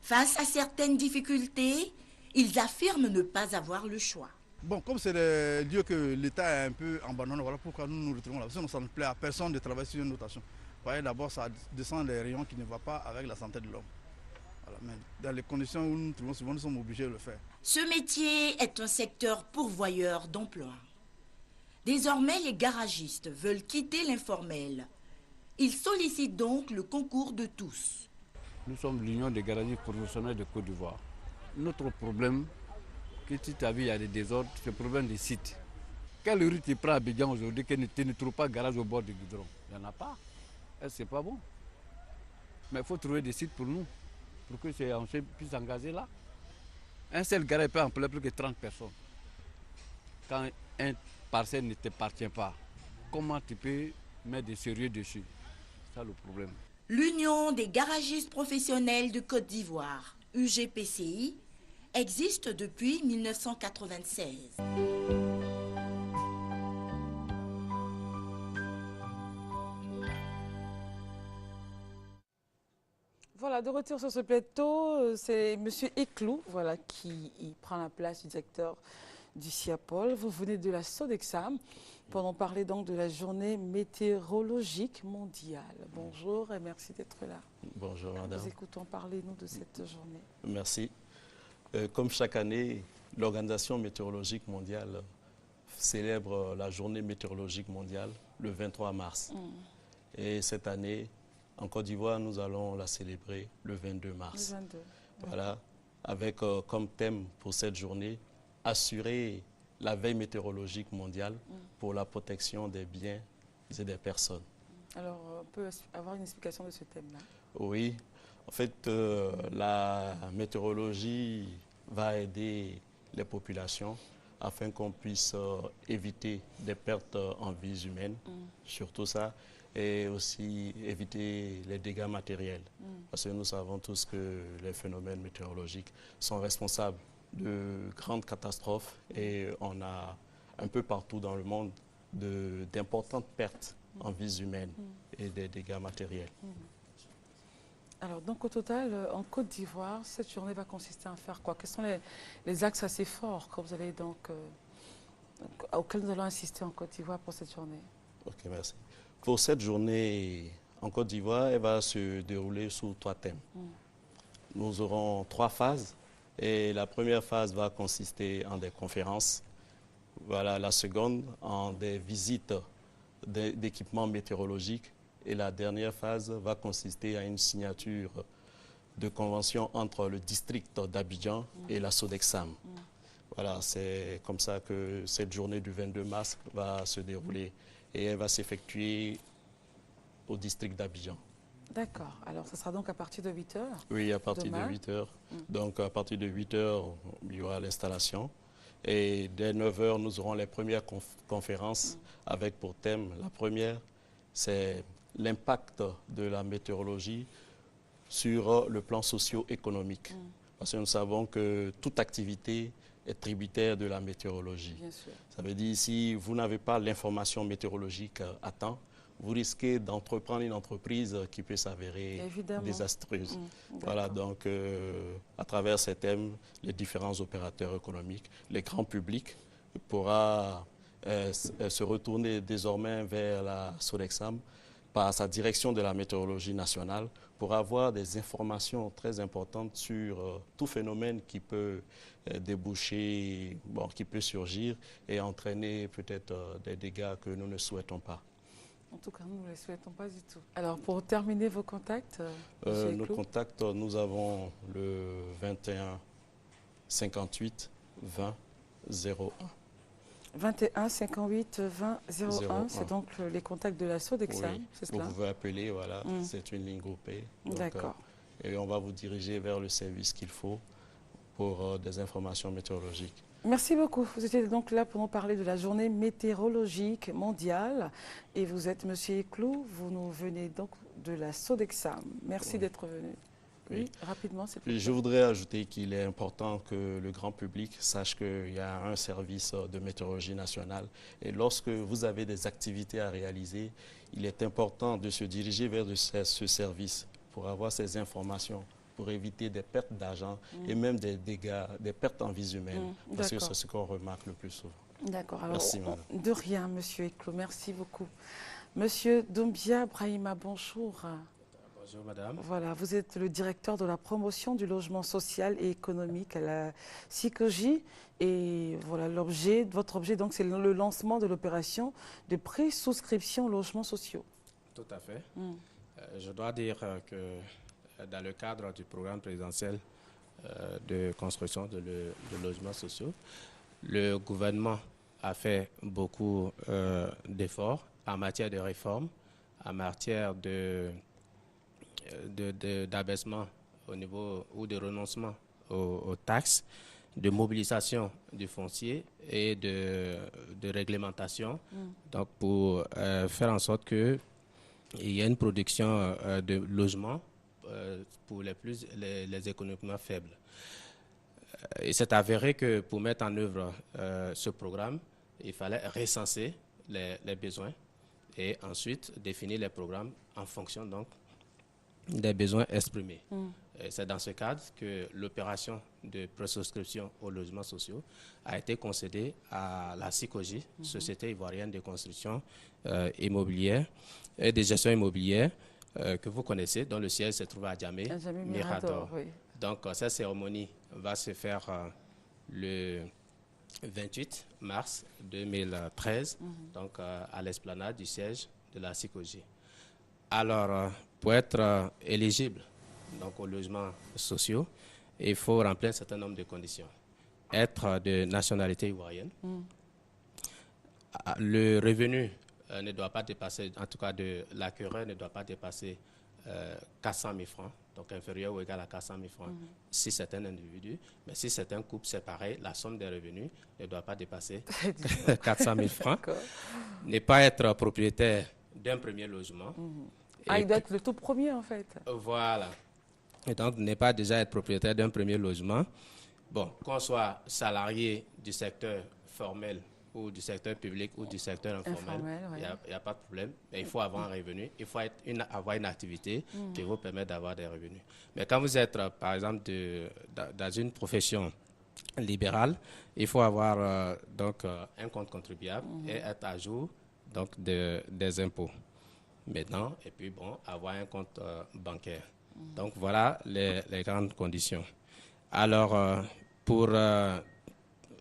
Face à certaines difficultés, ils affirment ne pas avoir le choix. Bon, comme c'est le lieu que l'État est un peu abandonné, voilà pourquoi nous nous retrouvons là. Parce que ça ne plaît à personne de travailler sur une notation. Vous voyez, d'abord, ça descend les rayons qui ne vont pas avec la santé de l'homme. Voilà, mais dans les conditions où nous nous trouvons souvent, nous sommes obligés de le faire. Ce métier est un secteur pourvoyeur d'emplois. Désormais, les garagistes veulent quitter l'informel. Ils sollicitent donc le concours de tous. Nous sommes l'Union des garagistes professionnels de Côte d'Ivoire. Notre problème, que si tu as vu, il y a des désordres, c'est le problème des sites. Quelle rue tu prends à Abidjan aujourd'hui que tu ne trouves pas de garage au bord du goudron? Il n'y en a pas. C'est pas bon. Mais il faut trouver des sites pour nous, pour que on puisse s'engager là. Un seul garage peut employer plus que 30 personnes. Quand un parcelle ne t'appartient pas, comment tu peux mettre des sérieux dessus? C'est ça le problème. L'Union des garagistes professionnels de Côte d'Ivoire, UGPCI, existe depuis 1996. Voilà, de retour sur ce plateau, c'est M. Eclou voilà, qui prend la place du directeur du CIAPOL. Vous venez de la Sodexam pour nous parler donc de la journée météorologique mondiale. Bonjour et merci d'être là. Bonjour madame. Nous écoutons parler nous de cette journée. Merci. Comme chaque année, l'Organisation météorologique mondiale célèbre la journée météorologique mondiale le 23 mars. Et cette année, en Côte d'Ivoire, nous allons la célébrer le 22 mars. Le 22. Voilà, avec comme thème pour cette journée, assurer la veille météorologique mondiale pour la protection des biens et des personnes. Alors, on peut avoir une explication de ce thème-là? Oui, en fait, la météorologie va aider les populations afin qu'on puisse éviter des pertes en vies humaines, surtout ça, et aussi éviter les dégâts matériels. Parce que nous savons tous que les phénomènes météorologiques sont responsables de grandes catastrophes et on a un peu partout dans le monde d'importantes pertes en vies humaines et des dégâts matériels. Alors, donc au total, en Côte d'Ivoire, cette journée va consister à faire quoi? Quels sont les axes assez forts que vous allez auxquels nous allons assister en Côte d'Ivoire pour cette journée? Ok, merci. Pour cette journée en Côte d'Ivoire, elle va se dérouler sous 3 thèmes. Nous aurons 3 phases et la première phase va consister en des conférences. Voilà, la seconde en des visites d'équipements météorologiques. Et la dernière phase va consister à une signature de convention entre le district d'Abidjan et la Sodexam. Voilà, c'est comme ça que cette journée du 22 mars va se dérouler et elle va s'effectuer au district d'Abidjan. D'accord. Alors, ce sera donc à partir de 8 h? Oui, à partir de 8 h. Donc, à partir de 8 h, il y aura l'installation. Et dès 9 h, nous aurons les premières conférences avec pour thème, la première, c'est l'impact de la météorologie sur le plan socio-économique. Parce que nous savons que toute activité est tributaire de la météorologie. Bien sûr. Ça veut dire si vous n'avez pas l'information météorologique à temps, vous risquez d'entreprendre une entreprise qui peut s'avérer désastreuse. Voilà, donc à travers ces thèmes, les différents opérateurs économiques, les grands publics pourra se retourner désormais vers la Sodexam par sa direction de la météorologie nationale pour avoir des informations très importantes sur tout phénomène qui peut déboucher, qui peut surgir et entraîner peut-être des dégâts que nous ne souhaitons pas. En tout cas, nous ne les souhaitons pas du tout. Alors, pour terminer vos contacts, nos contacts, nous avons le 21 58 20 01. 21 58 20 01, c'est donc les contacts de la Sodexam, oui, c'est cela? Vous pouvez appeler, voilà, c'est une ligne groupée. D'accord. Et on va vous diriger vers le service qu'il faut pour des informations météorologiques. Merci beaucoup. Vous étiez donc là pour nous parler de la journée météorologique mondiale. Et vous êtes Monsieur Eklou, vous nous venez donc de la Sodexam. Merci d'être venu. Oui, rapidement, c'est plus. Je voudrais ajouter qu'il est important que le grand public sache qu'il y a un service de météorologie nationale. Et lorsque vous avez des activités à réaliser, il est important de se diriger vers ce service pour avoir ces informations, pour éviter des pertes d'argent et même des dégâts, des pertes en vies humaines. Parce que c'est ce qu'on remarque le plus souvent. D'accord. Alors, merci, madame. De rien, Monsieur Eklou. Merci beaucoup. Monsieur Doumbia Brahima, bonjour. Bonjour, madame. Voilà, vous êtes le directeur de la promotion du logement social et économique à la SICOJ. Et voilà, votre objet, donc, c'est le lancement de l'opération de pré-souscription logements sociaux. Tout à fait. Je dois dire que dans le cadre du programme présidentiel de construction de logements sociaux, le gouvernement a fait beaucoup d'efforts en matière de réforme, en matière d'abaissement au niveau ou de renoncement aux taxes, de mobilisation du foncier et de réglementation, donc pour faire en sorte qu'il y ait une production de logements pour les économiquement faibles. Il s'est avéré que pour mettre en œuvre ce programme, il fallait recenser les besoins et ensuite définir les programmes en fonction donc des besoins exprimés. C'est dans ce cadre que l'opération de présouscription aux logements sociaux a été concédée à la SICOJ, Société ivoirienne de construction immobilière et de gestion immobilière, que vous connaissez, dont le siège se trouve à Djamé, Mirador. Oui. Donc, cette cérémonie va se faire le 28 mars 2013, donc à l'esplanade du siège de la SICOJ. Alors, pour être éligible donc, aux logements sociaux, il faut remplir un certain nombre de conditions. être de nationalité ivoirienne. Le revenu ne doit pas dépasser, en tout cas de l'acquéreur ne doit pas dépasser 400 000 francs, donc inférieur ou égal à 400 000 francs si c'est un individu. Mais si c'est un couple séparé, la somme des revenus ne doit pas dépasser 400 000 francs. Ne pas être propriétaire d'un premier logement. Il doit être le tout premier en fait. Voilà. Et donc ne pas déjà être propriétaire d'un premier logement. Bon, qu'on soit salarié du secteur formel ou du secteur public ou du secteur informel, il n'y a pas de problème. Mais il faut avoir un revenu, il faut avoir une activité qui vous permet d'avoir des revenus. Mais quand vous êtes, par exemple, dans une profession libérale, il faut avoir donc, un compte contribuable et être à jour donc, des impôts maintenant, et puis bon, avoir un compte bancaire. Donc voilà les grandes conditions. Alors, pour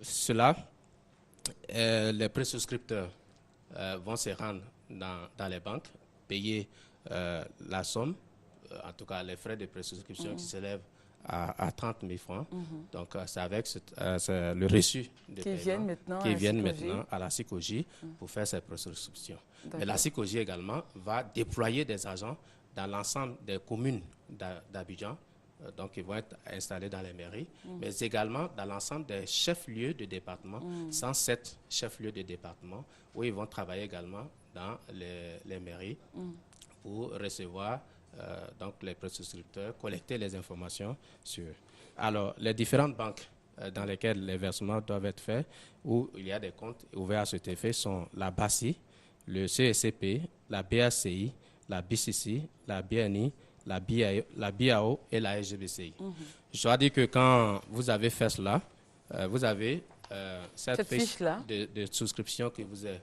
cela, les présouscripteurs vont se rendre dans les banques, payer la somme, en tout cas les frais de présouscription qui s'élèvent à 30 000 francs. Donc c'est avec le reçu de paiement qui viennent maintenant à la SICOJ pour faire ces présouscriptions. Mais la SICOJ également va déployer des agents dans l'ensemble des communes d'Abidjan. Donc, ils vont être installés dans les mairies, mais également dans l'ensemble des chefs-lieux de département, 107 chefs-lieux de département, où ils vont travailler également dans les mairies pour recevoir donc les présouscripteurs, collecter les informations sur eux. Alors, les différentes banques dans lesquelles les versements doivent être faits, où il y a des comptes ouverts à cet effet, sont la BACI, le CSCP, la BACI, la BCC, la BNI, la BAO et la SGBCI. Je dois dire que quand vous avez fait cela, vous avez cette fiche de souscription qui vous est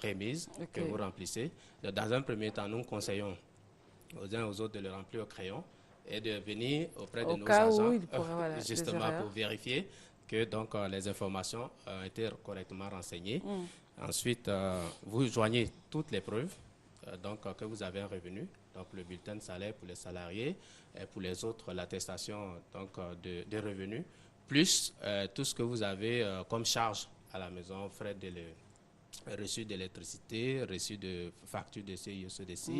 remise, que vous remplissez. Dans un premier temps, nous conseillons aux uns et aux autres de le remplir au crayon et de venir auprès de nos agents justement pour vérifier que donc, les informations ont été correctement renseignées. Ensuite, vous joignez toutes les preuves donc, que vous avez un revenu. Donc, le bulletin de salaire pour les salariés et pour les autres, l'attestation de revenus, plus tout ce que vous avez comme charge à la maison, frais de reçu d'électricité, reçu de facture de CIE-CDC,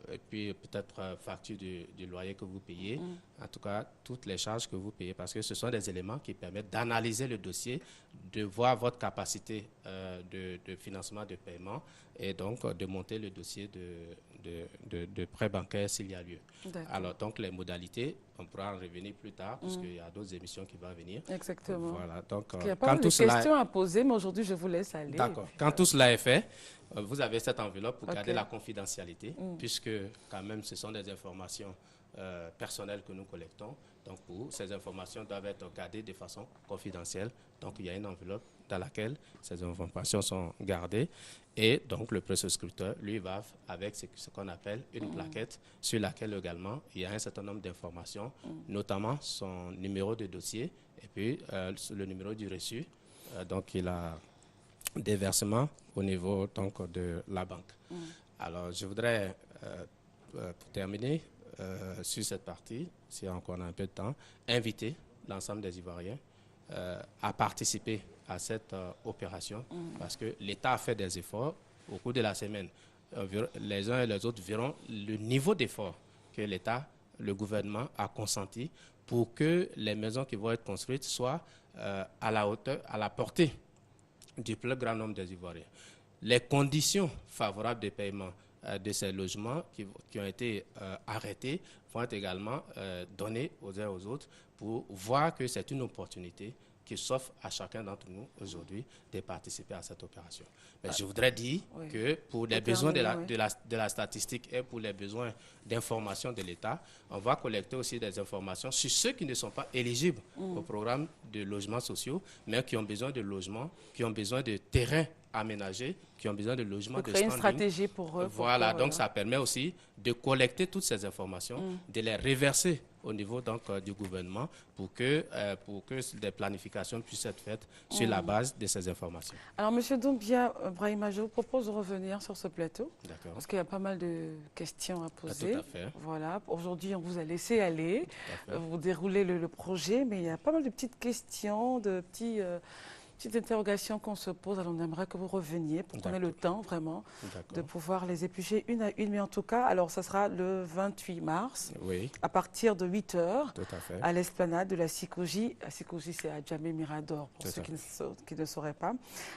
et puis peut-être facture du loyer que vous payez. En tout cas, toutes les charges que vous payez, parce que ce sont des éléments qui permettent d'analyser le dossier, de voir votre capacité de financement de paiement et donc de monter le dossier de prêt bancaire s'il y a lieu. Alors, donc, les modalités, on pourra en revenir plus tard, puisqu'il y a d'autres émissions qui vont venir. Exactement. Voilà, donc, il y a pas mal de questions à poser, mais aujourd'hui, je vous laisse aller. D'accord. Quand tout cela est fait, vous avez cette enveloppe pour garder la confidentialité, puisque, quand même, ce sont des informations personnelles que nous collectons. Donc, ces informations doivent être gardées de façon confidentielle. Donc, il y a une enveloppe dans laquelle ces informations sont gardées. Et donc, le présouscripteur, lui, va avec ce qu'on appelle une plaquette sur laquelle également il y a un certain nombre d'informations, notamment son numéro de dossier et puis le numéro du reçu. Donc, il a des versements au niveau donc, de la banque. Alors, je voudrais, pour terminer sur cette partie, si encore on a un peu de temps, inviter l'ensemble des Ivoiriens à participer à cette opération parce que l'État a fait des efforts au cours de la semaine. Les uns et les autres verront le niveau d'effort que l'État, le gouvernement a consenti pour que les maisons qui vont être construites soient à la hauteur, à la portée du plus grand nombre des Ivoiriens. Les conditions favorables de paiement de ces logements qui ont été arrêtés vont être également données aux uns et aux autres pour voir que c'est une opportunité qui s'offre à chacun d'entre nous aujourd'hui de participer à cette opération. Mais je voudrais dire que pour les besoins de la statistique et pour les besoins d'information de l'État, on va collecter aussi des informations sur ceux qui ne sont pas éligibles au programme de logements sociaux, mais qui ont besoin de logements, qui ont besoin de terrains aménagés, qui ont besoin de logements de standing. Créer une stratégie pour eux. Voilà, donc ça permet aussi de collecter toutes ces informations, de les reverser au niveau donc, du gouvernement pour que des planifications puissent être faites sur la base de ces informations. Alors, M. Doumbia Brahima, je vous propose de revenir sur ce plateau. D'accord. Parce qu'il y a pas mal de questions à poser. Tout à fait. Voilà. Aujourd'hui, on vous a laissé aller, vous déroulez le projet, mais il y a pas mal de petites questions, de petites interrogations qu'on se pose. Alors, on aimerait que vous reveniez pour qu'on ait le temps, vraiment, de pouvoir les éplucher une à une. Mais en tout cas, alors, ça sera le 28 mars, à partir de 8 h, à l'esplanade de la SICOGI. La SICOGI, c'est à Djamé Mirador, pour ceux qui ne sauraient pas.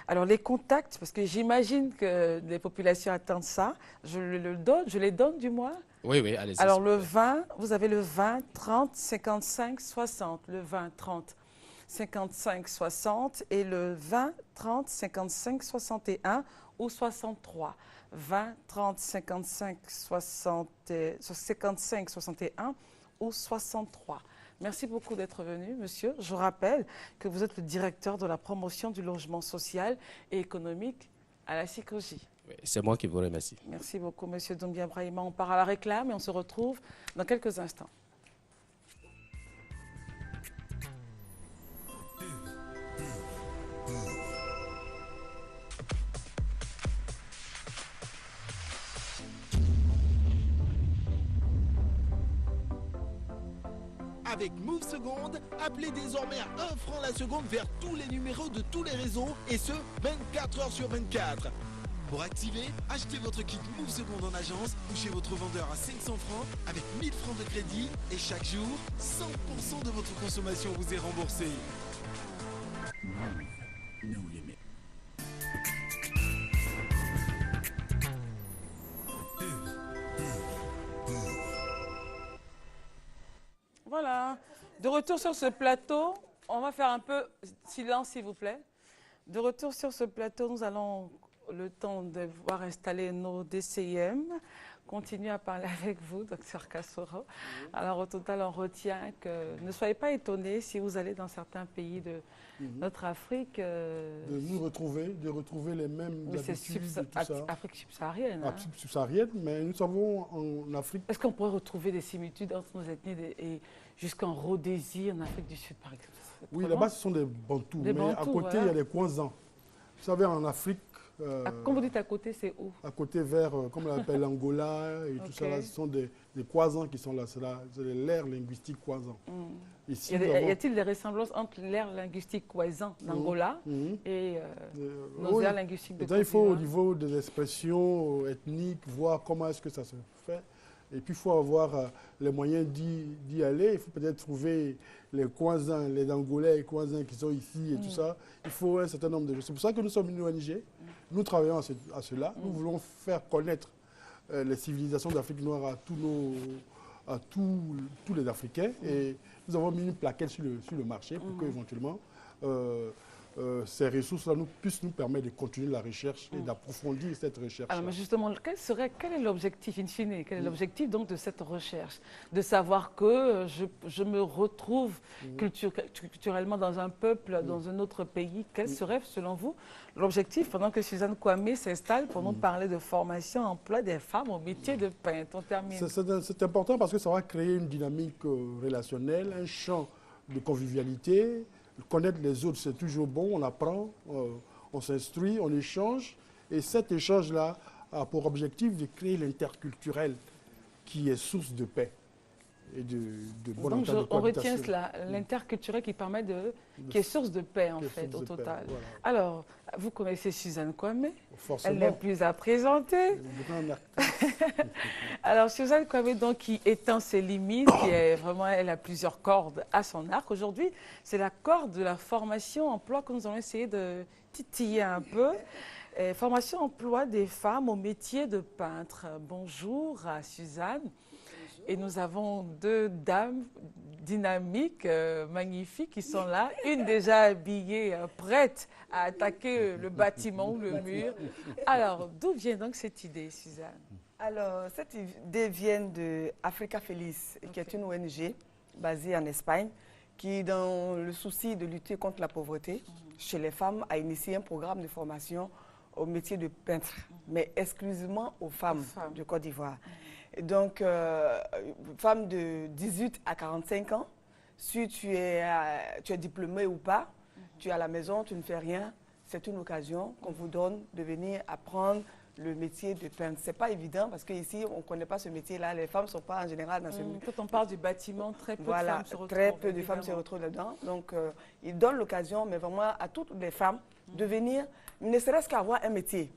Alors, les contacts, parce que j'imagine que les populations attendent ça, je les donne du moins. Oui, oui, allez-y. Alors, le 20, vous avez le 20, 30, 55, 60. Le 20, 30, 55, 60 et le 20, 30, 55, 61 ou 63. 20, 30, 55, 60, 55, 61 ou 63. Merci beaucoup d'être venu, monsieur. Je rappelle que vous êtes le directeur de la promotion du logement social et économique à la SICOGI. C'est moi qui vous remercie. Merci beaucoup, monsieur Doumbia Brahima. On part à la réclame et on se retrouve dans quelques instants. Avec Move Seconde, appelez désormais à 1 franc la seconde vers tous les numéros de tous les réseaux et ce, 24 h sur 24. Pour activer, achetez votre kit Move Seconde en agence ou chez votre vendeur à 500 francs avec 1000 francs de crédit et chaque jour, 100% de votre consommation vous est remboursée. No limit. Voilà, de retour sur ce plateau, on va faire un peu silence s'il vous plaît. De retour sur ce plateau, nous allons, le temps de voir installer nos DCIM, continuer à parler avec vous, Dr Kassoro. Alors au total, on retient que ne soyez pas étonnés si vous allez dans certains pays de notre Afrique. De nous retrouver, de retrouver les mêmes habitudes, tout ça. Afrique subsaharienne. Afrique subsaharienne, mais nous savons en Afrique... Est-ce qu'on pourrait retrouver des similitudes entre nos ethnies et jusqu'en Rhodésie, en Afrique du Sud, par exemple? Oui, là-bas, ce sont des Bantous, mais à côté, il y a les Kwanzans. Vous savez, en Afrique... Quand vous dites à côté, c'est où? À côté, vers, comme on l'appelle, l'Angola et tout ça, là, ce sont des Kwanzans qui sont là. C'est l'ère linguistique Kwanzan. Ici, y a-t-il des ressemblances entre l'ère linguistique Kwanzan d'Angola et nos aires linguistiques de Côte d'Ivoire? Il faut, au niveau des expressions ethniques, voir comment est-ce que ça se fait. Et puis, il faut avoir les moyens d'y aller. Il faut peut-être trouver les Kwanzans, les Angolais et Kwanzans qui sont ici et tout ça. Il faut un certain nombre de choses. C'est pour ça que nous sommes une ONG. Nous travaillons à cela. Nous voulons faire connaître les civilisations d'Afrique noire à tous les Africains. Et nous avons mis une plaquette sur le marché pour qu'éventuellement ces ressources-là puissent nous permettre de continuer la recherche et d'approfondir cette recherche. Alors, mais justement, quel est l'objectif, in fine, quel est l'objectif donc de cette recherche? De savoir que je me retrouve culturellement dans un peuple, dans un autre pays. Quel serait, selon vous, l'objectif pendant que Suzanne Kwame s'installe pour nous parler de formation, emploi des femmes au métier de peintre? On termine. C'est important parce que ça va créer une dynamique relationnelle, un champ de convivialité. Connaître les autres, c'est toujours bon, on apprend, on s'instruit, on échange. Et cet échange-là a pour objectif de créer l'interculturel qui est source de paix et de bonne entente, de cohabitation. On retient cela, l'interculturel qui est source de paix, en fait, au total. Voilà. Alors, vous connaissez Suzanne Kwame. Forcément. Elle n'est plus à présenter. Alors, Suzanne Kwame, donc, qui étend ses limites, elle a plusieurs cordes à son arc. Aujourd'hui, c'est la corde de la formation-emploi que nous allons essayer de titiller un peu. Formation-emploi des femmes au métier de peintre. Bonjour à Suzanne. Et nous avons deux dames dynamiques, magnifiques, qui sont là. Une déjà habillée, prête à attaquer le bâtiment ou le mur. Alors, d'où vient donc cette idée, Suzanne? Alors, cette idée vient de Africa Feliz, qui est une ONG basée en Espagne, qui, dans le souci de lutter contre la pauvreté chez les femmes, a initié un programme de formation au métier de peintre, mais exclusivement aux femmes de Côte d'Ivoire. Et donc, femme de 18 à 45 ans, si tu es diplômé ou pas, tu es à la maison, tu ne fais rien, c'est une occasion qu'on vous donne de venir apprendre le métier de peintre. Ce n'est pas évident parce qu'ici, on ne connaît pas ce métier-là. Les femmes ne sont pas en général dans ce métier. Quand on parle du bâtiment, très peu de femmes se retrouvent. Très peu de femmes se retrouvent là-dedans. Donc, ils donnent l'occasion, mais vraiment à toutes les femmes, de venir, ne serait-ce qu'avoir un métier.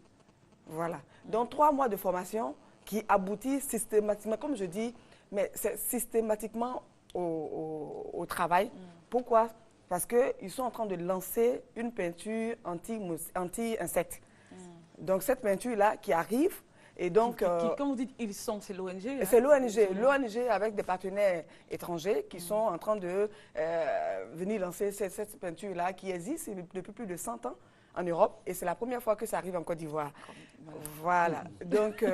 Voilà. Donc, 3 mois de formation qui aboutit systématiquement, comme je dis, mais c'est systématiquement au travail. Pourquoi? Parce qu'ils sont en train de lancer une peinture anti-insectes. Donc, cette peinture-là qui arrive, et donc... Quand vous dites ils sont, c'est l'ONG? C'est l'ONG. L'ONG avec des partenaires étrangers qui sont en train de venir lancer cette peinture-là qui existe depuis plus de 100 ans en Europe. Et c'est la première fois que ça arrive en Côte d'Ivoire. Voilà. Donc,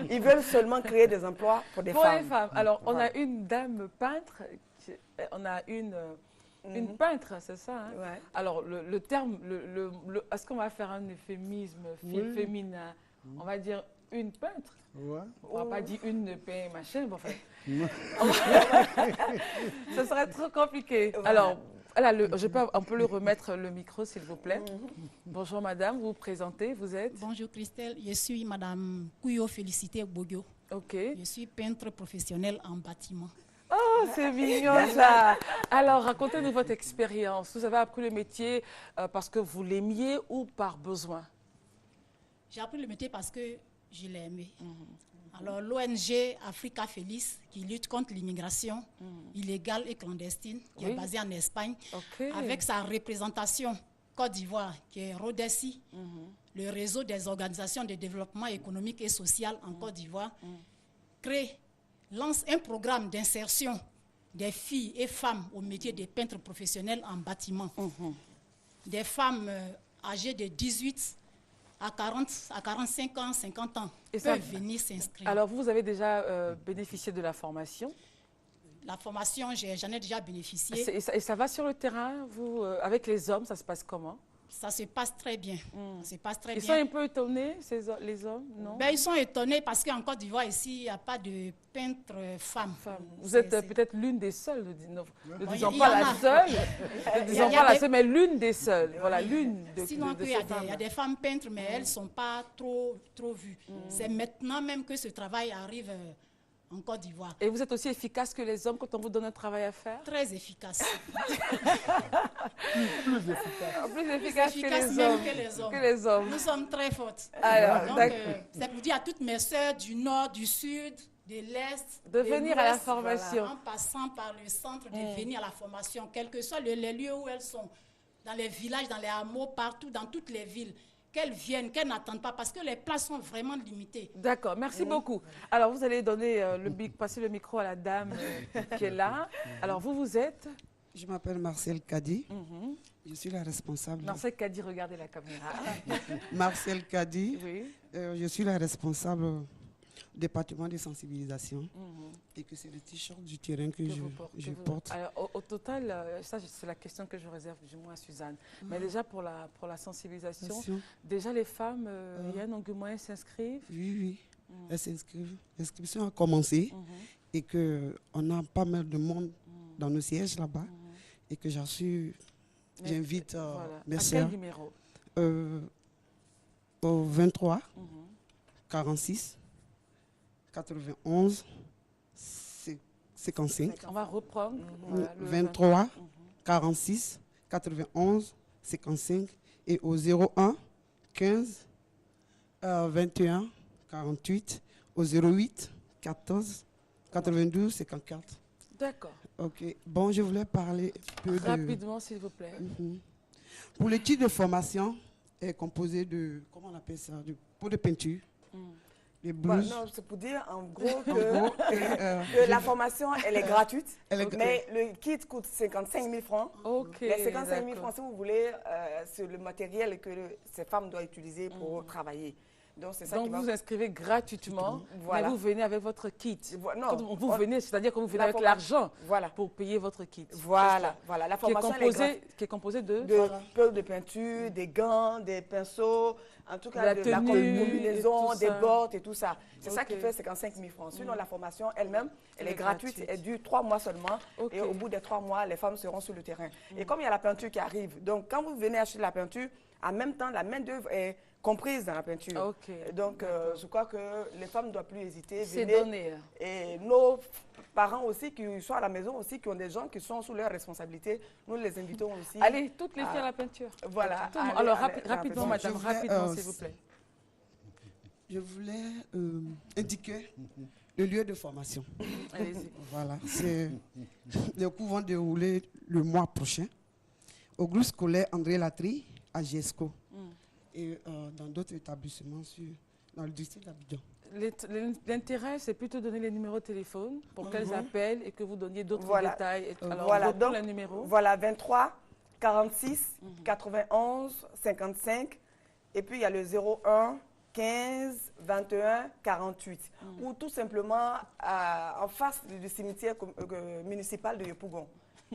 ils veulent seulement créer des emplois pour des femmes. Pour les femmes. Alors, on a une dame peintre, on a une peintre, c'est ça, hein? Ouais. Alors, le terme, est-ce qu'on va faire un euphémisme féminin? On va dire une peintre. Ouais. On va pas dire une peintre, machin. Bon, enfin, ce serait trop compliqué. Alors, on peut le remettre le micro, s'il vous plaît. Bonjour madame, vous vous présentez, vous êtes? Bonjour Christelle, je suis madame Kouyo Félicité Bogyo. Ok. Je suis peintre professionnel en bâtiment. Oh, c'est mignon ça. Alors, racontez-nous votre expérience. Vous avez appris le métier parce que vous l'aimiez ou par besoin? J'ai appris le métier parce que je l'ai aimé. Alors, l'ONG Africa Feliz, qui lutte contre l'immigration illégale et clandestine, qui est basée en Espagne, avec sa représentation Côte d'Ivoire, qui est RODESI, le réseau des organisations de développement économique et social en Côte d'Ivoire, lance un programme d'insertion des filles et femmes au métier de peintres professionnels en bâtiment. Des femmes âgées de 18 à 45 ans, 50 ans peuvent venir s'inscrire. Alors, vous avez déjà bénéficié de la formation? La formation, j'en ai déjà bénéficié. Et ça va sur le terrain, vous, avec les hommes, ça se passe comment? Ça se passe très bien. Ça se passe très Ils bien. sont un peu étonnés, les hommes, non? Ben, ils sont étonnés parce qu'en Côte d'Ivoire, ici, il n'y a pas de peintre femme. Vous êtes peut-être l'une des seules, ne disons pas la seule, ne disons pas la seule, mais l'une des seules. Voilà, l'une de Sinon, de il y a des femmes peintres, mais elles ne sont pas trop vues. C'est maintenant même que ce travail arrive en Côte d'Ivoire. Et vous êtes aussi efficace que les hommes quand on vous donne un travail à faire? Très efficace. Plus efficace que les hommes. Nous sommes très fortes. Donc, c'est pour dire à toutes mes sœurs du nord, du sud, de l'est, de venir à la formation. En passant par le centre, de venir à la formation, quels que soient les lieux où elles sont, dans les villages, dans les hameaux, partout, dans toutes les villes. Qu'elles viennent, qu'elles n'attendent pas, parce que les places sont vraiment limitées. D'accord, merci beaucoup. Alors, vous allez donner passer le micro à la dame qui est là. Alors, vous êtes? Je m'appelle Marcel Kadi. Je suis la responsable. Marcel Kadi, regardez la caméra. Marcel Kadi. Oui. Je suis la responsable du département de sensibilisation. Et que c'est le t-shirt du terrain que je porte. Alors, au total, ça c'est la question que je réserve du moins à Suzanne. Mais déjà pour la sensibilisation, déjà les femmes, il y a un engouement, elles s'inscrivent? Oui. Elles s'inscrivent. L'inscription a commencé et qu'on a pas mal de monde dans nos sièges là-bas. Et que j'invite mes sœurs. À quel numéro? Au 23 46 91 55. On va reprendre. 23 46 91 55 et au 01 15 21 48 au 08 14 92 54. D'accord. Ok. Bon, je voulais parler un peu rapidement, s'il vous plaît. Pour le type de formation est composé de, comment on appelle ça, de pot de peinture. Les blouses. Non, c'est pour dire en gros que la formation, elle est gratuite, mais le kit coûte 55 000 francs. Les 55 000 francs, si vous voulez, c'est le matériel que ces femmes doivent utiliser pour travailler. Donc, c'est ça Donc qui va... vous inscrivez gratuitement, voilà. mais vous venez avec votre kit. Non, quand vous venez, c'est-à-dire que vous venez avec l'argent pour payer votre kit. Voilà, voilà. La formation qui est composée de peu de peinture, des gants, des pinceaux, en tout cas de la combinaison, des bottes et tout ça. C'est ça qui fait 55 000 francs. Sinon, la formation elle-même, elle est gratuite, elle dure 3 mois seulement. Et au bout des 3 mois, les femmes seront sur le terrain. Et comme il y a la peinture qui arrive, donc quand vous venez acheter la peinture, en même temps, la main-d'œuvre est comprise dans la peinture. Donc, je crois que les femmes ne doivent plus hésiter. C'est donné. Et nos parents aussi, qui sont à la maison aussi, qui ont des gens qui sont sous leur responsabilité, nous les invitons aussi. Allez, toutes les filles à la peinture. Voilà. Alors, rapidement, madame, rapidement, s'il vous plaît. Je voulais indiquer le lieu de formation. Allez-y. Voilà. Les cours vont dérouler le mois prochain au groupe scolaire André Latry à Giesco. Et dans d'autres établissements dans le district d'Abidjan. L'intérêt, c'est plutôt donner les numéros de téléphone pour qu'elles appellent et que vous donniez d'autres détails. Alors, voilà, donc, le numéro. Voilà, 23 46 91 55. Et puis, il y a le 01 15 21 48. Ou tout simplement en face du cimetière municipal de Yopougon.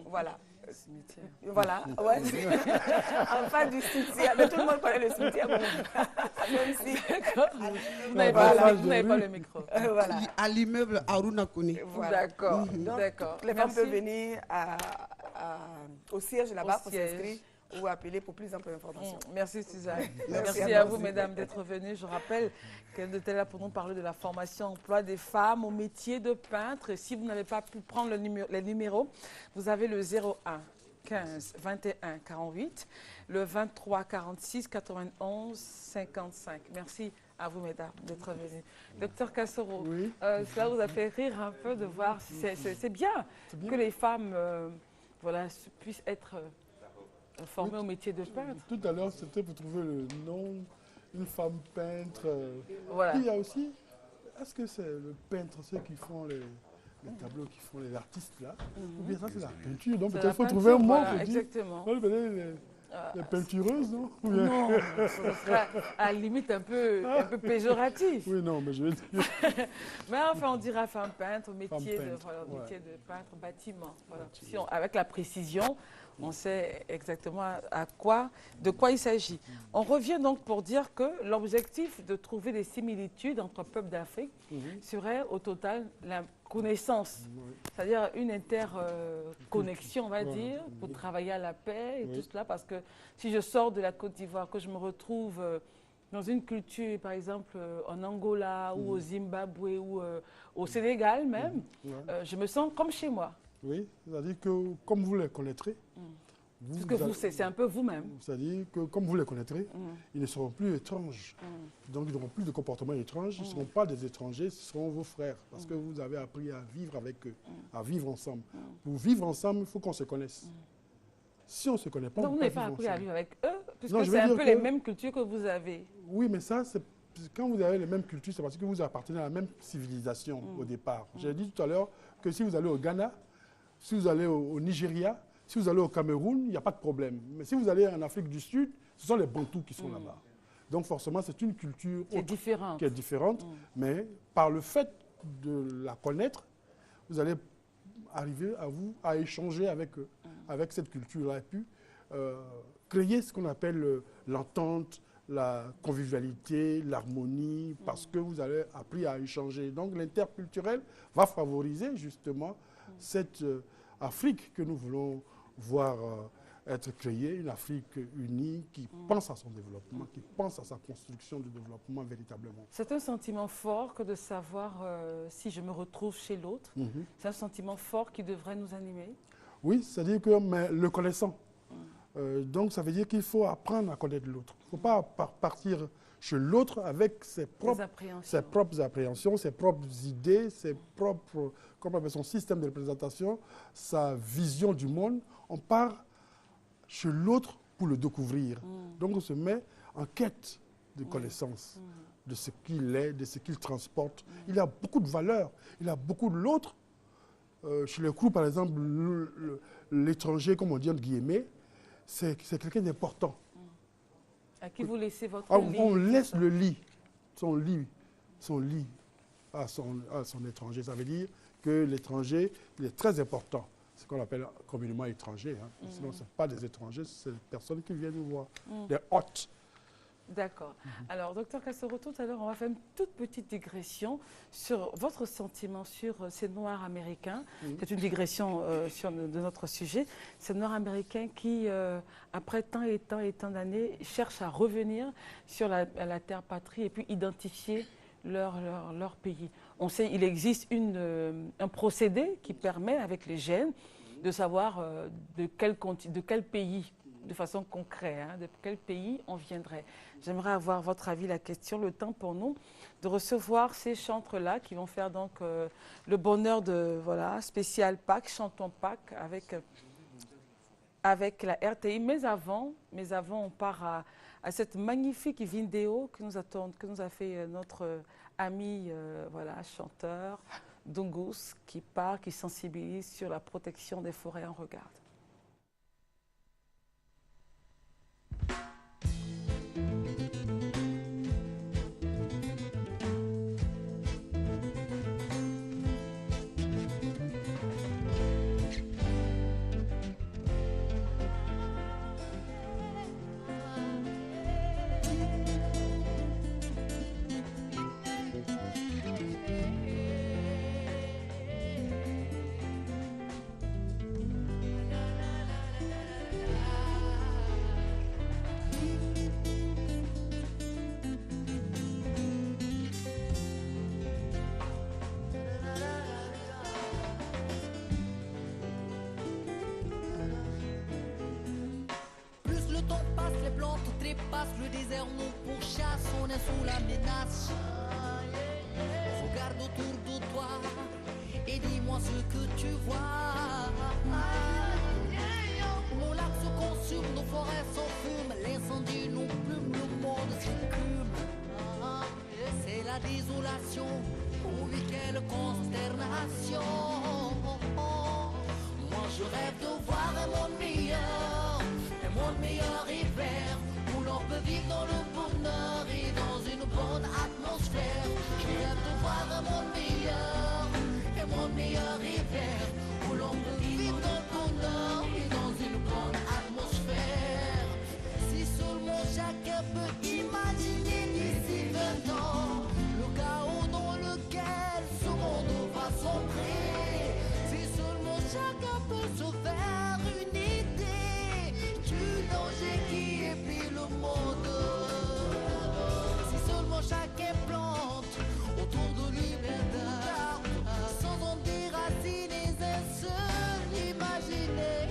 Voilà. Cimetière. Voilà, ouais. En face du cimetière. Mais tout le monde connaît le cimetière. Même si... Vous n'avez pas le micro. Voilà. À l'immeuble Aruna Kone. Voilà. D'accord. Les femmes peuvent venir au siège là-bas pour s'inscrire ou appeler pour plus d'informations. Merci Suzanne. Merci à vous, mesdames, d'être venues. Je rappelle qu'elle était là pour nous parler de la formation emploi des femmes au métier de peintre. Et si vous n'avez pas pu prendre les numéros, vous avez le 01 15 21 48, le 23 46 91 55. Merci à vous, mesdames, d'être venues. Docteur Kassoro, cela vous a fait rire un peu de voir. C'est bien que les femmes puissent être formées au métier de peintre. Tout à l'heure, c'était pour trouver le nom, une femme peintre. Voilà. Puis il y a aussi, est-ce que c'est le peintre, ceux qui font les tableaux, qui font les artistes là, ou bien ça c'est la peinture. Donc peut-être il faut trouver un mot pour dire. Exactement. Les peintureuses, non? Non, ce sera à la limite un peu péjoratif. Oui, non, mais je vais dire. Mais enfin, on dira femme peintre, métier de peintre, bâtiment. Voilà. Si avec la précision, on sait exactement de quoi il s'agit. On revient donc pour dire que l'objectif de trouver des similitudes entre peuples d'Afrique serait au total la connaissance, c'est-à-dire une interconnexion, on va dire, pour travailler à la paix et tout cela, parce que si je sors de la Côte d'Ivoire, que je me retrouve dans une culture, par exemple en Angola ou au Zimbabwe ou au Sénégal même, je me sens comme chez moi. Oui, c'est-à-dire que comme vous les connaîtrez, c'est un peu vous-même. C'est-à-dire que comme vous les connaîtrez, ils ne seront plus étranges. Donc ils n'auront plus de comportement étrange, ils ne seront pas des étrangers, ce seront vos frères. Parce que vous avez appris à vivre avec eux, à vivre ensemble. Pour vivre ensemble, il faut qu'on se connaisse. Si on ne se connaît pas, donc vous n'avez pas appris à vivre avec eux, puisque c'est un peu les mêmes cultures que vous avez. Oui, mais ça, c'est quand vous avez les mêmes cultures, c'est parce que vous appartenez à la même civilisation au départ. J'ai dit tout à l'heure que si vous allez au Ghana, si vous allez au Nigeria, si vous allez au Cameroun, il n'y a pas de problème. Mais si vous allez en Afrique du Sud, ce sont les Bantous qui sont là-bas. Donc forcément, c'est une culture qui est différente. Mais par le fait de la connaître, vous allez arriver à échanger avec eux, avec cette culture-là, et puis créer ce qu'on appelle l'entente, la convivialité, l'harmonie, parce que vous avez appris à échanger. Donc l'interculturel va favoriser justement cette Afrique que nous voulons voir être créée, une Afrique unie qui pense à son développement, qui pense à sa construction de développement véritablement. C'est un sentiment fort que de savoir si je me retrouve chez l'autre. C'est un sentiment fort qui devrait nous animer. Oui, c'est-à-dire que le connaissant. Donc ça veut dire qu'il faut apprendre à connaître l'autre. Il ne faut pas partir chez l'autre avec ses propres appréhensions, ses propres idées, ses propres, son système de représentation, sa vision du monde. On part chez l'autre pour le découvrir. Donc on se met en quête de connaissances, de ce qu'il est, de ce qu'il transporte. Il a beaucoup de valeurs, il a beaucoup de l'autre. Chez les Krou, par exemple, l'étranger, comme on dit entre guillemets, c'est quelqu'un d'important. À qui vous laissez votre lit? On laisse le lit. son lit à son étranger. Ça veut dire que l'étranger, il est très important. Ce qu'on appelle communément étranger. Hein. Sinon, ce n'est pas des étrangers, c'est des personnes qui viennent nous voir, des hôtes. D'accord. Alors, docteur Kassoro, tout à l'heure, on va faire une toute petite digression sur votre sentiment sur ces Noirs américains. C'est une digression de notre sujet. Ces Noirs américains qui, après tant et tant d'années, cherchent à revenir sur la terre patrie et puis identifier leur pays. On sait qu'il existe un procédé qui permet, avec les gènes, de savoir de quel pays, de façon concrète, hein, de quel pays on viendrait. J'aimerais avoir votre avis, la question, le temps pour nous de recevoir ces chantres-là qui vont faire donc le bonheur de, voilà, spécial Pâques, chantons Pâques avec la RTI. Mais avant, on part à cette magnifique vidéo que nous a fait notre ami, voilà, chanteur, Dungus, qui sensibilise sur la protection des forêts. On regarde. Le désert nous pourchasse, on est sous la menace. Regarde autour de toi et dis-moi ce que tu vois. Nos lacs se consument, nos forêts s'enfument, l'incendie nous plume, le monde s'écume. C'est la désolation, oui quelle consternation. Moi je rêve de voir un monde meilleur hiver. On peut vivre dans le bonheur et dans une bonne atmosphère. Je rêve de voir un monde meilleur hiver, où l'on peut vivre dans le bonheur et dans une bonne atmosphère. Si seulement chacun peut imaginer d'ici 20 ans le chaos dans lequel ce monde va sombrer. Si seulement chacun peut se faire une idée du danger qui épie le monde. Si seulement chacun plante autour de lui sans en déraciner un seul, imaginez.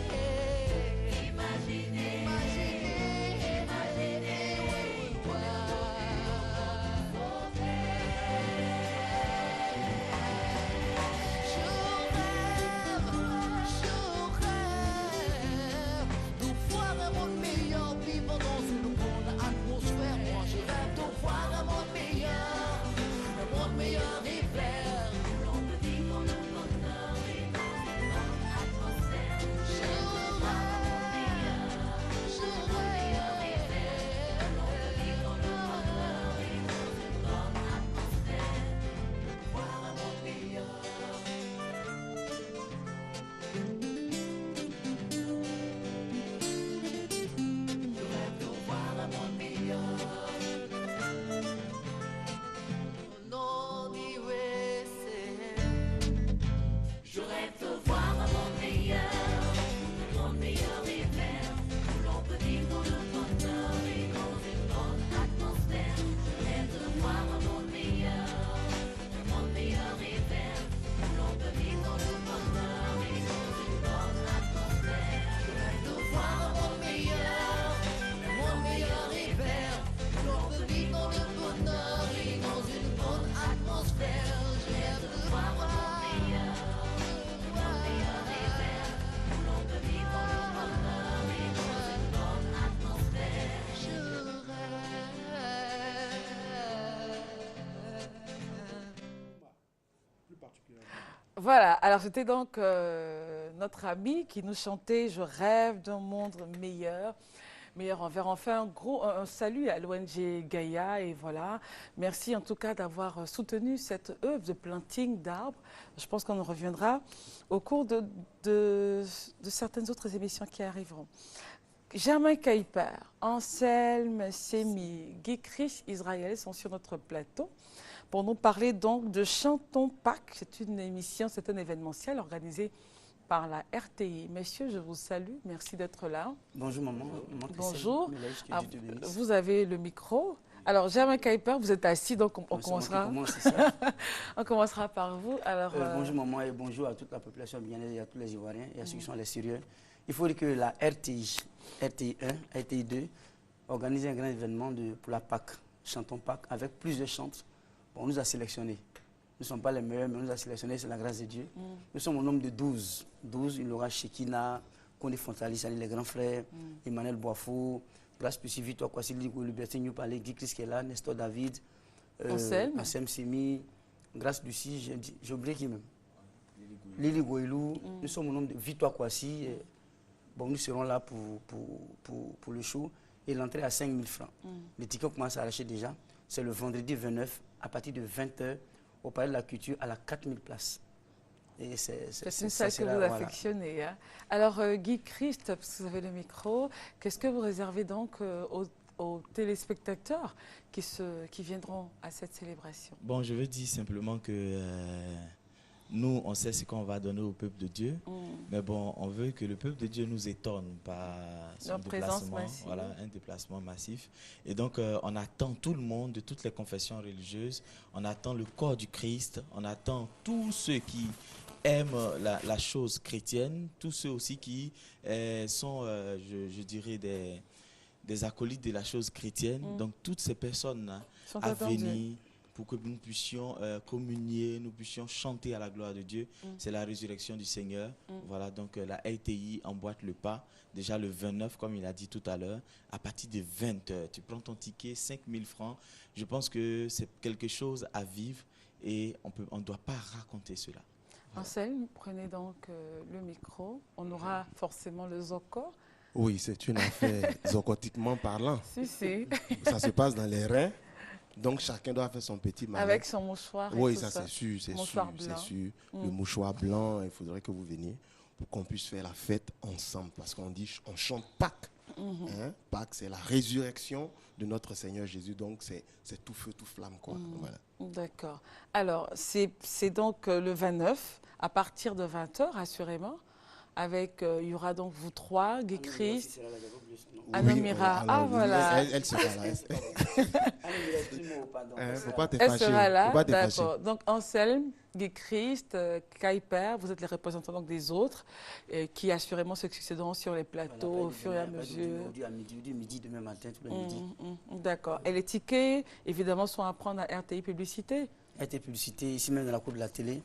Voilà, alors c'était donc notre ami qui nous chantait « Je rêve d'un monde meilleur ». meilleur envers. On fait un salut à l'ONG Gaïa et voilà. Merci en tout cas d'avoir soutenu cette œuvre de planting d'arbres. Je pense qu'on en reviendra au cours de certaines autres émissions qui arriveront. Germain Kuiper, Anselme Semi, Guy Chris, Israël sont sur notre plateau pour nous parler donc de Chantons Pâques. C'est une émission, c'est un événementiel organisé par la RTI. Messieurs, je vous salue. Merci d'être là. Bonjour maman. Bonjour. Vous avez le micro. Alors, Germain Kuiper, vous êtes assis, donc on commencera. On commencera par vous. Alors, bonjour maman et bonjour à toute la population bien-être et à tous les Ivoiriens et à ceux qui sont à l'extérieur. Il faut dire que la RTI 1, RTI 2 organise un grand événement pour la Pâques, Chantons Pâques, avec plusieurs chants. Bon, on nous a sélectionnés. Nous ne sommes pas les meilleurs, mais on nous a sélectionnés, c'est la grâce de Dieu. Nous sommes au nombre de 12. 12, il y aura Shekina, Kone Fontali, les grands frères, Emmanuel Boifou, Grâce Pussivi, toi, Kwasi Ligo, Liberté New Palais, Guy Chris qui est là, Nestor David, Anselme Semi, Grâce Lucie, j'ai oublié qui même. Lili Goïlou, nous sommes au nombre de Victoire Kwasi. Bon, nous serons là pour le show et l'entrée à 5 000 francs. Les tickets commencent à arracher déjà. C'est le vendredi 29 à partir de 20 h au Palais de la Culture à la 4 000 places. C'est une salle que vous affectionnez. Hein. Alors, Guy Christ, parce que vous avez le micro, qu'est-ce que vous réservez donc aux téléspectateurs qui viendront à cette célébration? Bon, je veux dire simplement que nous, on sait ce qu'on va donner au peuple de Dieu, mais bon, on veut que le peuple de Dieu nous étonne par son déplacement, voilà, un déplacement massif. Et donc, on attend tout le monde, de toutes les confessions religieuses, on attend le corps du Christ, on attend tous ceux qui aiment la chose chrétienne, tous ceux aussi qui sont, je dirais, des acolytes de la chose chrétienne. Donc, toutes ces personnes à venir pour que nous puissions communier, nous puissions chanter à la gloire de Dieu. C'est la résurrection du Seigneur. Voilà, donc la RTI emboîte le pas. Déjà le 29, comme il a dit tout à l'heure, à partir de 20 h. Tu prends ton ticket, 5 000 francs. Je pense que c'est quelque chose à vivre et on ne doit pas raconter cela. Voilà. Anselme, prenez donc le micro. On aura forcément le Zoko. Oui, c'est une affaire zocotiquement parlant. Si. Ça se passe dans les reins. Donc chacun doit faire son petit malin. Avec son mouchoir. Oui, ça c'est sûr, c'est sûr. Le mouchoir blanc, il faudrait que vous veniez pour qu'on puisse faire la fête ensemble. Parce qu'on dit, on chante Pâques. Pâques, c'est la résurrection de notre Seigneur Jésus. Donc c'est tout feu, tout flamme, quoi. Voilà. D'accord. Alors, c'est donc le 29, à partir de 20 h, assurément. Avec, il y aura donc vous trois, Guy Christ, Anomira. Ah, voilà. Elle sera là. Faut pas te Elle fâcher. sera là, d'accord. Donc, Anselme, Guy Christ, Kuiper, vous êtes les représentants donc des autres, qui assurément se succéderont sur les plateaux au fur et à mesure. Aujourd'hui à midi, demain matin, tout le midi. D'accord. Et les tickets, évidemment, sont à prendre à RTI Publicité. RTI Publicité, ici même dans la cour de la télé.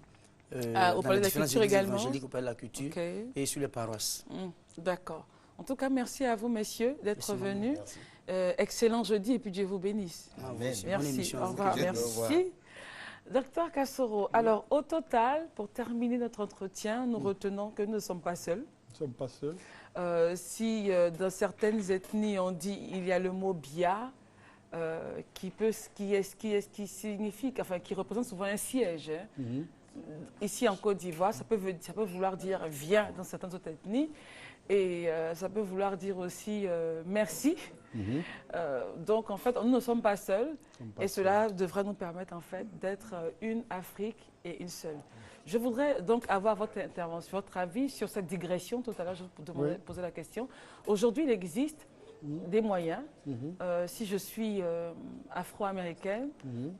Au Palais de la Culture également. Au Palais de la Culture et sur les paroisses. D'accord. En tout cas, merci à vous, messieurs, d'être venus. Excellent jeudi et puis Dieu vous bénisse. Merci. Au revoir. Merci. Docteur Kassoro, alors au total, pour terminer notre entretien, nous retenons que nous ne sommes pas seuls. Nous ne sommes pas seuls. Si dans certaines ethnies on dit il y a le mot bia, qui signifie, enfin qui représente souvent un siège. Ici en Côte d'Ivoire, ça peut vouloir dire viens dans certaines autres ethnies et ça peut vouloir dire aussi merci. Donc en fait, nous ne sommes pas seuls et cela devrait nous permettre en fait d'être une Afrique et une seule. Je voudrais donc avoir votre intervention, votre avis sur cette digression. Tout à l'heure, je vous posais la question. Aujourd'hui, il existe des moyens, si je suis afro-américaine,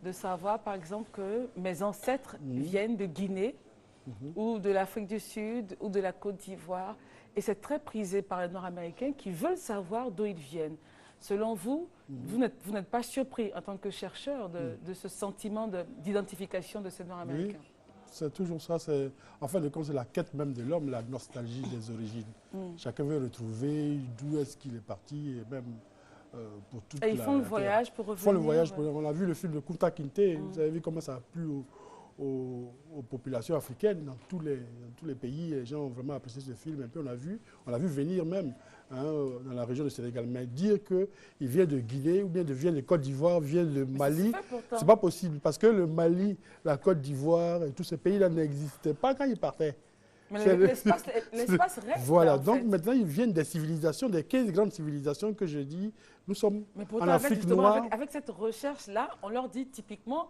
de savoir par exemple que mes ancêtres viennent de Guinée ou de l'Afrique du Sud ou de la Côte d'Ivoire. Et c'est très prisé par les Nord-Américains qui veulent savoir d'où ils viennent. Selon vous, vous n'êtes pas surpris en tant que chercheur de ce sentiment d'identification de ces Nord-Américains? C'est toujours ça. En fait, c'est la quête même de l'homme, la nostalgie des origines. Chacun veut retrouver d'où est-ce qu'il est parti et même pour toute et ils font le voyage pour revenir. Ils font le voyage. On a vu le film de Kunta Kinte. Vous avez vu comment ça a plu aux populations africaines dans tous les pays. Les gens ont vraiment apprécié ce film. Et puis on l'a vu venir même dans la région du Sénégal. Mais dire qu'il vient de Guinée ou bien vient de Côte d'Ivoire, vient de Mali, c'est pas possible. Parce que le Mali, la Côte d'Ivoire et tous ces pays-là n'existaient pas quand ils partaient. Mais l'espace reste. Voilà, là, donc maintenant ils viennent des civilisations, des 15 grandes civilisations que je dis, nous sommes en Afrique justement, noire. avec cette recherche-là, on leur dit typiquement,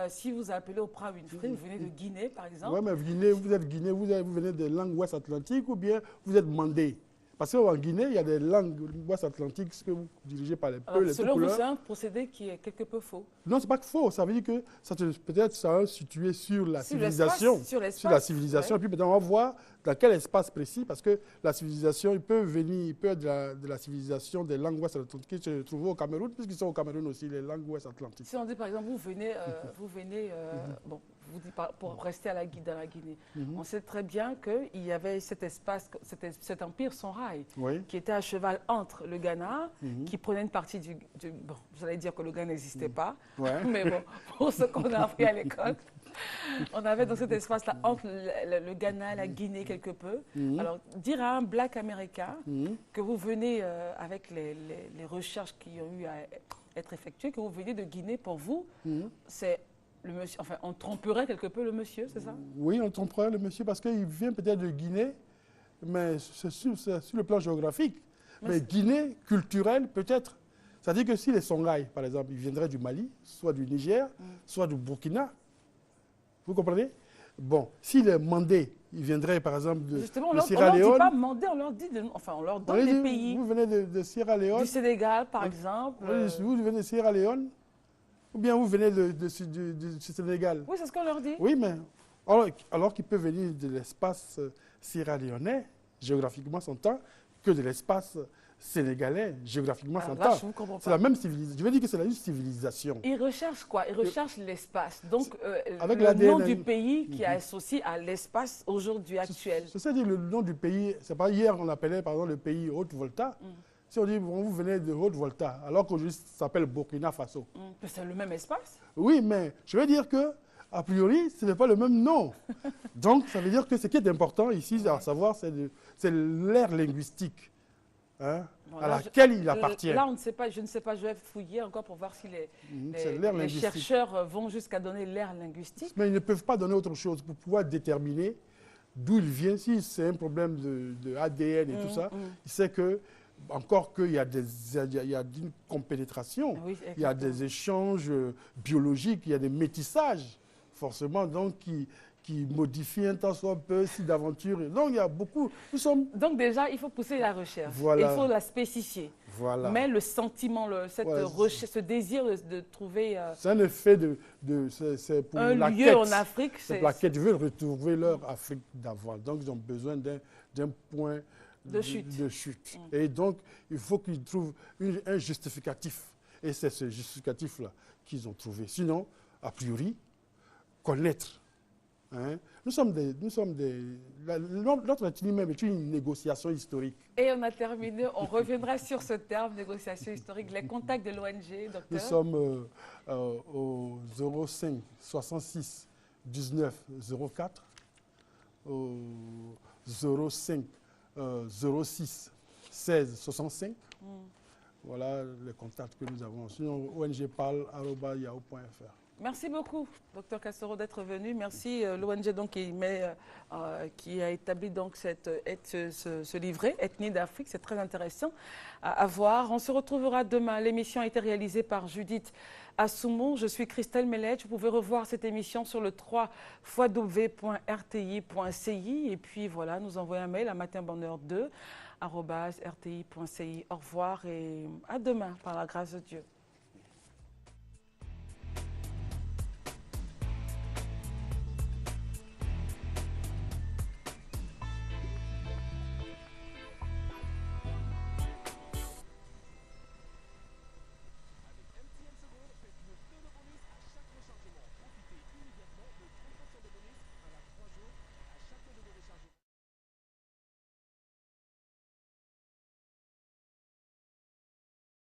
si vous appelez Oprah Winfrey, vous venez de Guinée par exemple. Oui, mais vous êtes Guinée, vous venez des langues ouest-atlantiques ou bien vous êtes mandé. Parce qu'en Guinée, il y a des langues ouest-atlantiques que vous dirigez par les peuples, les selon vous, c'est un procédé qui est quelque peu faux. Non, ce n'est pas que faux. Ça veut dire que peut-être ça va situer sur la civilisation. Sur la civilisation. Ouais. Et puis maintenant, on va voir dans quel espace précis. Parce que la civilisation, il peut être de la civilisation des langues ouest-atlantiques qui se trouvent au Cameroun, puisqu'ils sont au Cameroun aussi, les langues ouest-atlantiques. Si on dit par exemple, vous venez bon, vous dites pour rester dans la Guinée, on sait très bien qu'il y avait cet espace, cet empire Songhai, qui était à cheval entre le Ghana, qui prenait une partie bon, vous allez dire que le Ghana n'existait pas, mais bon, pour ce qu'on a appris à l'école, on avait dans cet espace-là entre le Ghana et la Guinée quelque peu. Alors, dire à un black américain que vous venez avec les recherches qui ont eu à être effectuées, que vous venez de Guinée, pour vous, c'est... Le monsieur, enfin, on tromperait quelque peu le monsieur, c'est ça? Oui, on tromperait le monsieur parce qu'il vient peut-être de Guinée, mais c'est sur le plan géographique. Mais Guinée culturelle, peut-être. C'est-à-dire que si les Songhai, par exemple, ils viendraient du Mali, soit du Niger, soit du Burkina, vous comprenez? Bon, si les Mandés, ils viendraient par exemple de Sierra Leone. On ne dit pas Mandés, on leur dit, on leur donne des pays. Vous venez de Sierra Leone. Du Sénégal, par exemple. Vous venez de Sierra Leone. Ou bien vous venez du Sénégal. Oui, c'est ce qu'on leur dit. Oui, mais alors qu'ils peuvent venir de l'espace sierra-léonais, géographiquement s'entend, que de l'espace sénégalais, géographiquement s'entend. C'est la même civilisation. Je veux dire que c'est la même civilisation. Ils recherchent quoi? Ils recherchent l'espace. Donc, le nom du pays qui est associé à l'espace aujourd'hui actuel. C'est-à-dire le nom du pays, c'est pas hier on appelait par exemple le pays Haute-Volta. Si on dit, bon, vous venez de Haute-Volta, alors qu'aujourd'hui, ça s'appelle Burkina Faso. C'est le même espace? Oui, mais je veux dire que, a priori, ce n'est pas le même nom. Donc, ça veut dire que ce qui est important ici, à savoir, c'est l'ère linguistique à laquelle il appartient. Là, on ne sait pas, je ne sais pas, je vais fouiller encore pour voir si les chercheurs vont jusqu'à donner l'ère linguistique. Mais ils ne peuvent pas donner autre chose pour pouvoir déterminer d'où il vient. Si c'est un problème de ADN et tout ça, il sait que encore qu'il y a une compénétration, il y a des échanges biologiques, il y a des métissages, forcément, donc qui modifient un tant soit peu si d'aventure. Donc il y a beaucoup. Donc déjà, il faut pousser la recherche. Il faut la spécifier. Mais le sentiment, ce désir de trouver... c'est un effet c'est pour un la lieu quête. En Afrique. C'est la quête. Ils veulent retrouver leur Afrique d'avant. Donc ils ont besoin d'un point de chute. Et donc, il faut qu'ils trouvent un justificatif. Et c'est ce justificatif-là qu'ils ont trouvé. Sinon, a priori, connaître. Notre ethnie même est une négociation historique. Et on a terminé, on reviendra sur ce terme, négociation historique, les contacts de l'ONG, docteur. Nous sommes au 05 66 19 04, au 05 06 16 65. Voilà les contacts que nous avons. Sinon, ongparle@yahoo.fr. Merci beaucoup, Dr Kassoro, d'être venu. Merci l'ONG qui a établi donc ce livret, Ethnie d'Afrique. C'est très intéressant à voir. On se retrouvera demain. L'émission a été réalisée par Judith Assoumou. Je suis Christelle Melledge. Vous pouvez revoir cette émission sur le www.rti.ci. Et puis voilà, nous envoyer un mail à matinbonheur2@rti.ci. Au revoir et à demain par la grâce de Dieu.